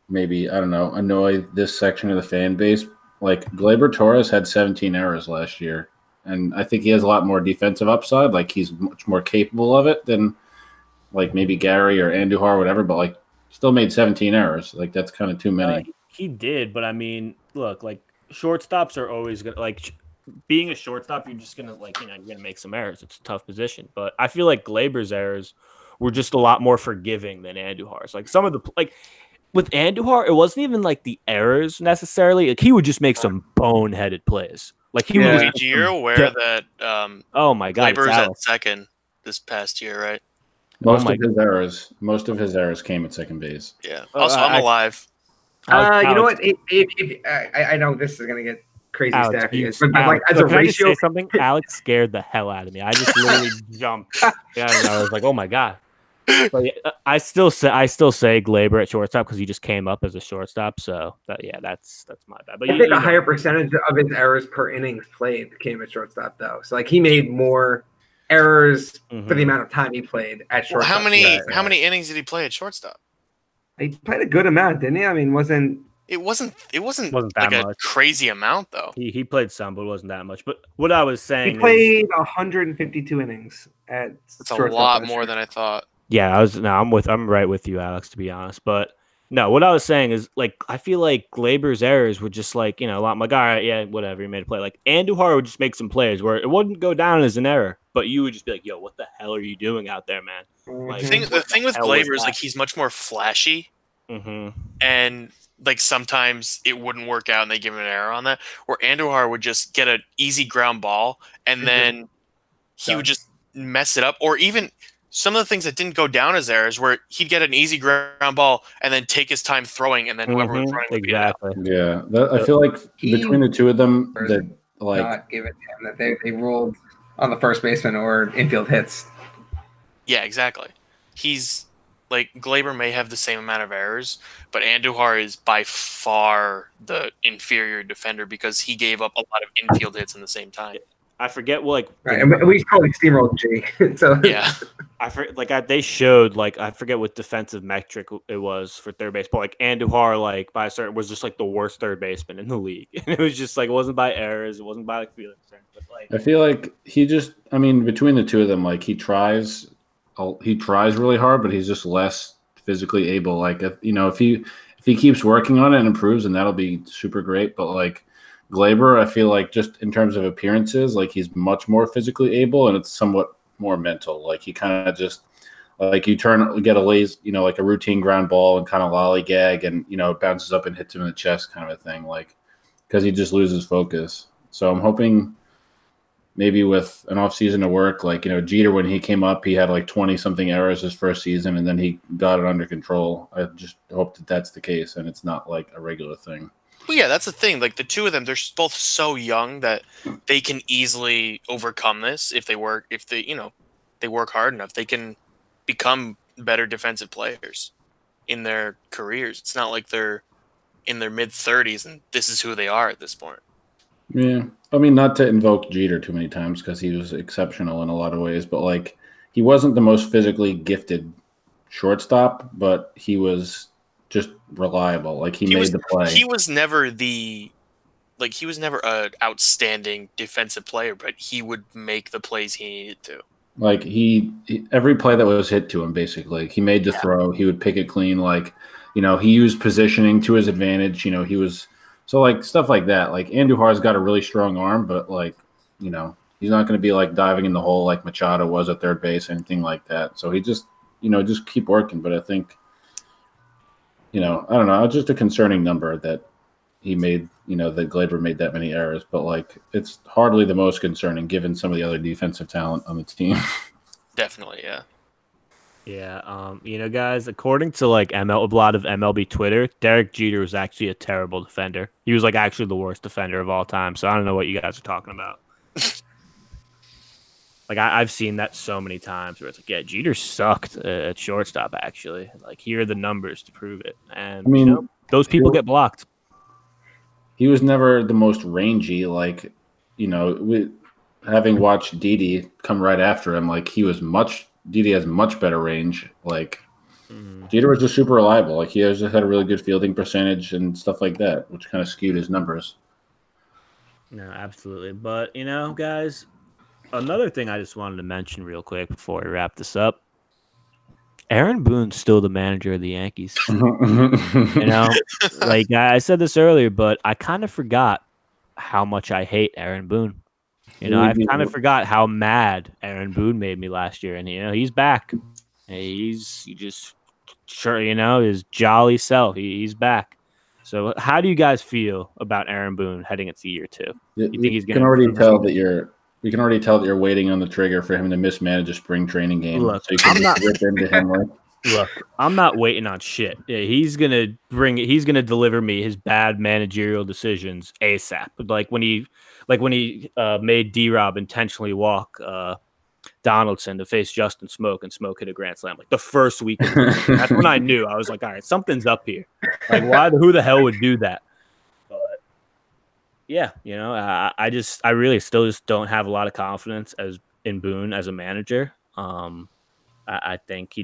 maybe I don't know annoy this section of the fan base. Like Gleyber Torres had 17 errors last year, and I think he has a lot more defensive upside. Like he's much more capable of it than like maybe Gary or Andujar or whatever. But like still made 17 errors. Like that's kind of too many. He did, but I mean, look, like shortstops are always gonna like being a shortstop. You're just gonna like you're gonna make some errors. It's a tough position, but I feel like Glaber's errors were just a lot more forgiving than Andujar's. Like some of the like with Andujar, it wasn't even like the errors necessarily. Like he would just make some boneheaded plays. Like he would. Yeah. Just Luigi, you're aware that oh my God, Glaber's it's at Alex. second this past year, right? Most of his errors came at second base. Yeah. Oh, Also, I'm alive. Alex, You know what? I know this is gonna get crazy Alex, staff, you- but like Alex, as a can I just ratio, say something? Alex scared the hell out of me. I just literally jumped. Yeah, I was like, "Oh my God!" But yeah, I still say Glaber at shortstop because he just came up as a shortstop. So that's my bad. But I think a higher percentage of his errors per innings played came at shortstop, though. So like he made more errors for the amount of time he played at Well, shortstop. how many innings did he play at shortstop? He played a good amount, didn't he? I mean, It wasn't Wasn't like that a much. crazy amount though. He played some, but it wasn't that much. But what I was saying he played 152 innings at It's a shortstop lot last more year. than I thought. I'm right with you, Alex, to be honest. But no, what I was saying is like I feel like Glaber's errors were just like, a lot. I'm like, all right, yeah, whatever, he made a play. Like Andujar would just make some plays where it wouldn't go down as an error, but you would just be like, yo, what the hell are you doing out there, man? Like, The thing with hell was Glaber is that? like he's much more flashy, and like sometimes it wouldn't work out and they give him an error on that. Where Andujar would just get an easy ground ball and then he would just mess it up, or even some of the things that didn't go down as errors, where he'd get an easy ground ball and then take his time throwing, and then whoever was running would beat it out. Exactly. Yeah, I feel like between the two of them, that like Not give it to him that they ruled on the first baseman or infield hits. Yeah, exactly. He's like Glaber may have the same amount of errors, but Andujar is by far the inferior defender because he gave up a lot of infield hits in the same time. I forget what Right, and we probably steamrolled G. So Yeah, they showed I forget what defensive metric it was for third base, but like Andujar by a certain was just like the worst third baseman in the league, and it was just like it wasn't by errors, it wasn't by like feeling concern, but like I feel like between the two of them, like he tries really hard, but he's just less physically able. Like if he keeps working on it and improves, and that'll be super great. But like Glaber, I feel like just in terms of appearances, like he's much more physically able, and it's somewhat more mental. Like he kind of just like get a lazy, like a routine ground ball and kind of lollygag, and it bounces up and hits him in the chest, kind of a thing. Like because he just loses focus. So I'm hoping maybe with an off season to work, like Jeter when he came up, he had like 20 something errors his first season, and then he got it under control. I just hope that that's the case, and it's not like a regular thing. well, yeah, that's the thing. Like the two of them, they're both so young that they can easily overcome this if they work. If they work hard enough, they can become better defensive players in their careers. It's not like they're in their mid-30s and this is who they are at this point. Yeah, I mean, not to invoke Jeter too many times because he was exceptional in a lot of ways, but like he wasn't the most physically gifted shortstop, but he was just reliable. Like he made the play. He was never an outstanding defensive player, but he would make the plays he needed to. Like he every play that was hit to him, basically, he made the throw. He would pick it clean. Like he used positioning to his advantage. He was. So, like, stuff like that. Like, Andujar's got a really strong arm, but, like, he's not going to be, like, diving in the hole like Machado was at third base, anything like that. So, he just, just keep working. But I think, I don't know. It's just a concerning number that he made, that Glaber made that many errors. But, like, it's hardly the most concerning given some of the other defensive talent on the team. Definitely, yeah. Yeah, guys, according to a lot of MLB Twitter, Derek Jeter was actually a terrible defender. He was actually the worst defender of all time. So I don't know what you guys are talking about. I've seen that so many times where it's Jeter sucked at shortstop. Actually, here are the numbers to prove it. And those people get blocked. he was never the most rangy. Like, having watched Didi come right after him, like Didi has much better range. Like, Jeter was just super reliable. Like, he just had a really good fielding percentage and stuff like that, which kind of skewed his numbers. No, absolutely. But, guys, another thing I just wanted to mention real quick before we wrap this up. Aaron Boone's still the manager of the Yankees. Like I said this earlier, but I kind of forgot how much I hate Aaron Boone. I've kind of forgot how mad Aaron Boone made me last year, and he's back. He just sure his jolly self. He's back. So how do you guys feel about Aaron Boone heading into year 2? You think he's going to? We can already tell that you're waiting on the trigger for him to mismanage a spring training game. Look, so you can rip into him. Look, I'm not waiting on shit. Yeah, he's gonna deliver me his bad managerial decisions ASAP. Like when he made D-Rob intentionally walk Donaldson to face Justin Smoke, and Smoke hit a grand slam. Like the first week of the season. That's when I knew. I was like, all right, something's up here. Like who the hell would do that? But yeah, I really still just don't have a lot of confidence in Boone as a manager. I think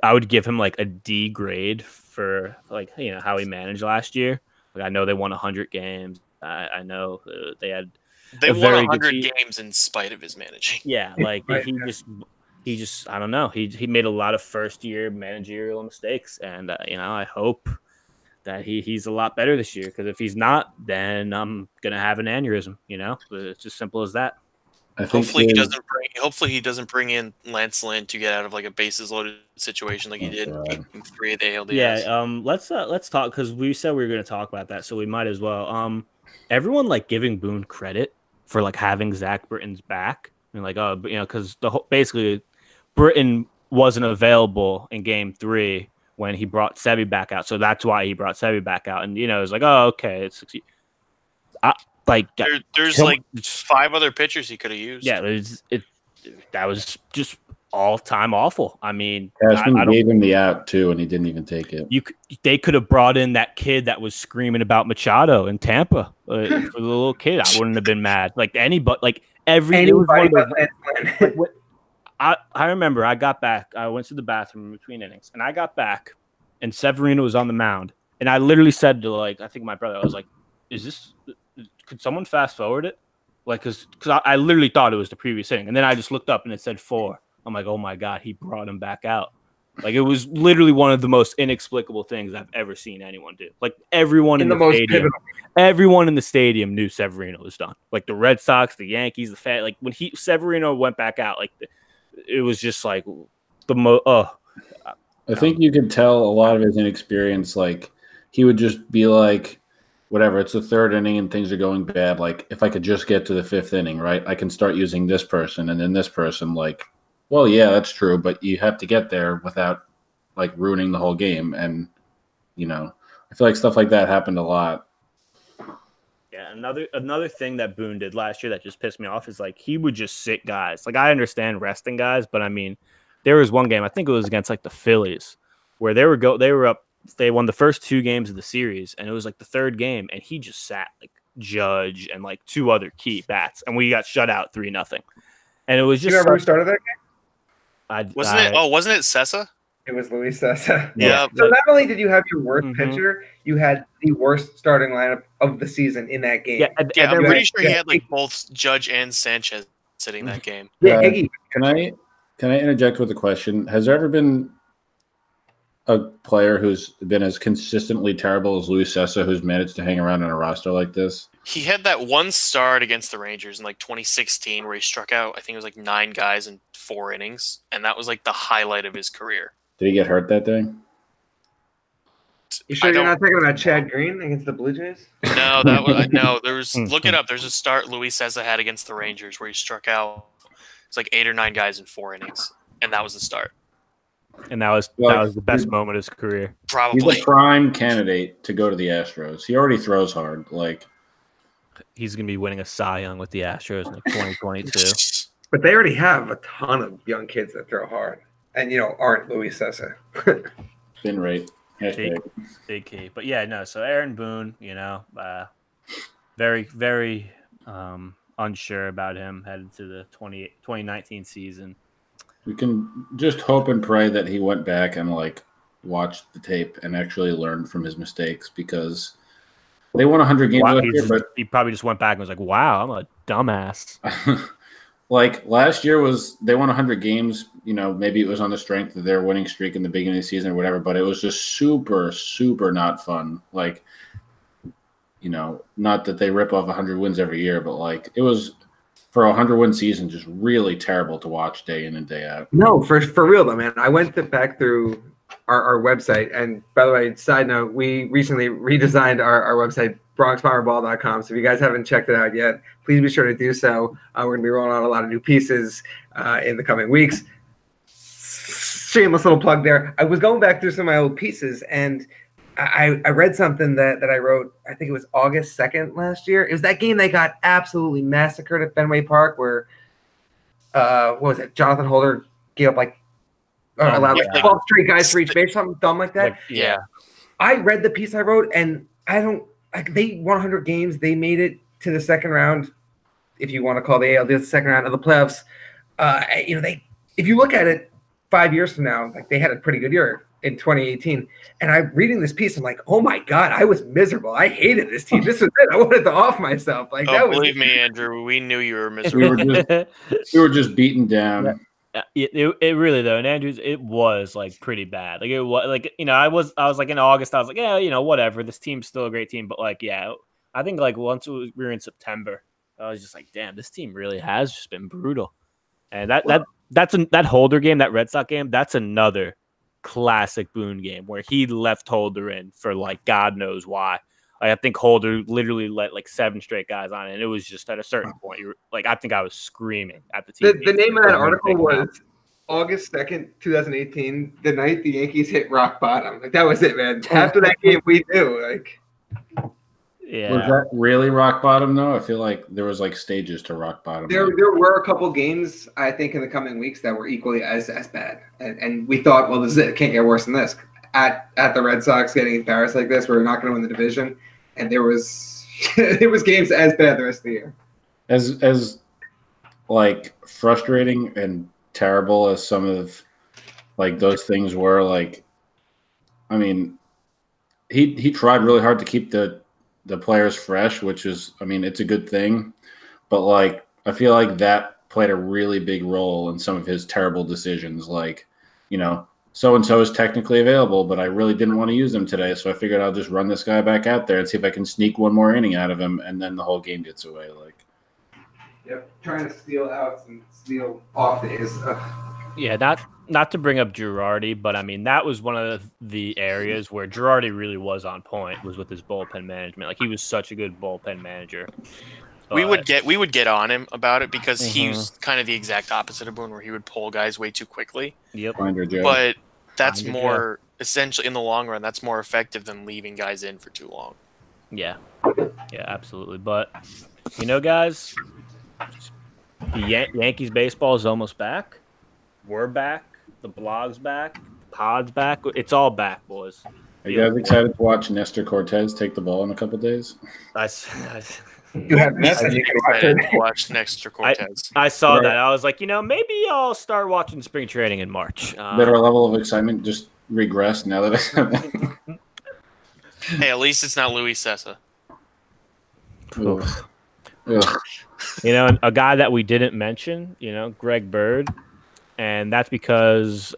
I would give him like a D grade for like how he managed last year. Like I know they won 100 games. I know they won 100 games in spite of his managing. Yeah, like he just I don't know. He made a lot of first year managerial mistakes, and I hope that he's a lot better this year, because if he's not, then I'm gonna have an aneurysm. It's as simple as that. Hopefully he doesn't bring in Lance Lynn to get out of like a bases loaded situation like he did in 3 of the ALDS. Yeah, let's talk, because we said we were going to talk about that, so we might as well. Everyone like giving Boone credit for like having Zach Britton's back, and like because basically Britton wasn't available in Game 3 when he brought Sevi back out, so that's why he brought Sevi back out, and it was like, oh, okay, it's. There's like 5 other pitchers he could have used. Yeah, that was just all-time awful. I mean, Cashman gave him the out too, and he didn't even take it. They could have brought in that kid that was screaming about Machado in Tampa for the little kid. I wouldn't have been mad. Like anybody, like everybody. I remember I got back. I went to the bathroom in between innings, and I got back, and Severino was on the mound, and I literally said to I think my brother, I was like, "Is this? Could someone fast forward it?" Like, because I literally thought it was the previous inning, and then I just looked up and it said 4. I'm like, oh my god, he brought him back out. Like, it was literally one of the most inexplicable things I've ever seen anyone do. Like, everyone in the stadium knew Severino was done. Like the Red Sox, the Yankees, like when Severino went back out, like it was just like I think you could tell a lot of his inexperience. Like he would just be like, whatever, it's the 3rd inning and things are going bad. Like, if I could just get to the 5th inning, right, I can start using this person and then this person. Like, well, yeah, that's true, but you have to get there without, like, ruining the whole game. And, I feel like stuff like that happened a lot. Yeah, another thing that Boone did last year that just pissed me off is, like, he would just sit guys. Like, I understand resting guys, but, I mean, there was one game, I think it was against, like, the Phillies, where they were up. They won the first 2 games of the series, and it was like the 3rd game, and he just sat like Judge and like 2 other key bats, and we got shut out 3-0. And it was just. You remember who started that game? Wasn't it Sessa? It was Luis Sessa. Yeah. So not only did you have your worst pitcher, you had the worst starting lineup of the season in that game. Yeah, I'm pretty sure he had like both Judge and Sanchez sitting that game. Yeah, Iggy. Can I interject with a question? Has there ever been a player who's been as consistently terrible as Luis Sessa who's managed to hang around on a roster like this? He had that one start against the Rangers in like 2016 where he struck out, I think it was like 9 guys in 4 innings, and that was like the highlight of his career. Did he get hurt that day? You sure you're not talking about Chad Green against the Blue Jays? No, that was no. Look it up. There's a start Luis Sessa had against the Rangers where he struck out. It's like 8 or 9 guys in 4 innings, and that was the start. And that was the best moment of his career. Probably. He's a prime candidate to go to the Astros. He already throws hard. Like, he's going to be winning a Cy Young with the Astros in like 2022. But they already have a ton of young kids that throw hard and, aren't Luis Sessa. Spin rate. Big key. But yeah, no. So Aaron Boone, Very, very unsure about him headed to the 2019 season. We can just hope and pray that he went back and like watched the tape and actually learned from his mistakes, because they won 100 games last year, but he probably just went back and was like, "Wow, I'm a dumbass." like last year they won 100 games. You know, maybe it was on the strength of their winning streak in the beginning of the season or whatever, but it was just super, super not fun. Like, you know, not that they rip off 100 wins every year, but like it was for a 100-win season just really terrible to watch day in and day out. No, for real though, man. I went back through our website, and by the way, side note, we recently redesigned our website, BronxBomberBall.com. So if you guys haven't checked it out yet, please be sure to do so. We're going to be rolling out a lot of new pieces in the coming weeks. Shameless little plug there. I was going back through some of my old pieces, and I read something that I wrote, I think it was August 2nd last year. It was that game they got absolutely massacred at Fenway Park where, what was it, Jonathan Holder gave up like, allowed like 12 straight guys for each base, something dumb like that. Yeah. I read the piece I wrote, and I don't, like, they won 100 games. They made it to the second round, if you want to call the AL the second round of the playoffs. You know, if you look at it 5 years from now, like they had a pretty good year in 2018. And I'm reading this piece, I'm like, oh my God, I was miserable. I hated this team. This was it. I wanted to off myself. Like, that was, believe me, Andrew, we knew you were miserable. we were just beaten down. It really though, and Andrews, it was like pretty bad. Like it was like, you know, I was like in August, I was like, yeah, you know, whatever. This team's still a great team, but like, yeah, I think like once we were in September, I was just like, damn, this team really has just been brutal. And that Holder game, that Red Sox game, that's another classic Boone game where he left Holder in for like God knows why. Like, I think Holder literally let like 7 straight guys on it. And it was just at a certain point, like, I think I was screaming at the team. The name of that article was August 2nd, 2018, the night the Yankees hit rock bottom. Like, that was it, man. After that game, we knew. Like, yeah. Was that really rock bottom, though? I feel like there was like stages to rock bottom. There were a couple games, I think, in the coming weeks that were equally as bad. And we thought, well, this is it. It can't get worse than this. At the Red Sox getting embarrassed like this, we're not going to win the division. And there was games as bad the rest of the year. As like frustrating and terrible as some of like those things were, like, I mean, he tried really hard to keep the players fresh, which is, I mean, it's a good thing, but like I feel like that played a really big role in some of his terrible decisions. Like, you know, so-and-so is technically available, but I really didn't want to use them today, so I figured I'll just run this guy back out there and see if I can sneak one more inning out of him, and then the whole game gets away. Like, yep, trying to steal outs and steal off days. Yeah, not to bring up Girardi, but I mean, that was one of the areas where Girardi really was on point, was with his bullpen management. Like, he was such a good bullpen manager. We would get on him about it because he was kind of the exact opposite of Boone, where he would pull guys way too quickly. Yep. But that's more essentially in the long run. That's more effective than leaving guys in for too long. Yeah, absolutely. But you know, guys, the Yankees baseball is almost back. We're back. The blog's back. The pod's back. It's all back, boys. Are you guys excited to watch Nestor Cortez take the ball in a couple of days? You have you can watch Nestor Cortez. I saw that. I was like, you know, maybe I'll start watching spring training in March. That our level of excitement just regressed now that I said that. Hey, at least it's not Luis Sessa. You know, a guy that we didn't mention, you know, Greg Bird, and that's because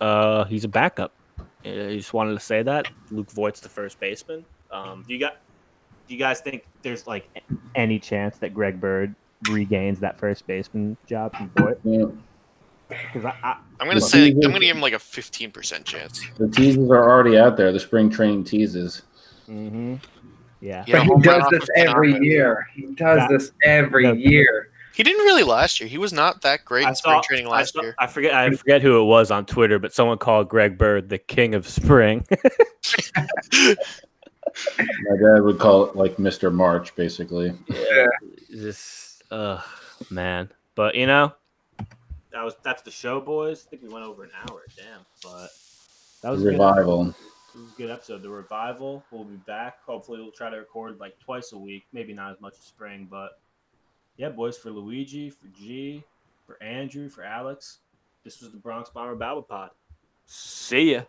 he's a backup. I just wanted to say that. Luke Voigt's the first baseman. Do you guys think there's like any chance that Greg Bird regains that first baseman job from Voigt? Yeah. Because I'm gonna say I'm gonna give him like a 15% chance. The teases are already out there. The spring training teases. Mm-hmm. Yeah. But he does this every year. He does this every year. He didn't really last year. He was not that great in spring training last year. I forget who it was on Twitter, but someone called Greg Bird the king of spring. My dad would call it like Mr. March, basically. Yeah. Just, man. But you know, that's the show, boys. I think we went over an hour. Damn, but that was Revival. This was a good episode. The Revival will be back. Hopefully, we'll try to record like twice a week. Maybe not as much as spring, but yeah, boys, for Luigi, for G, for Andrew, for Alex, this was the Bronx Bomber Babble Pod. See ya.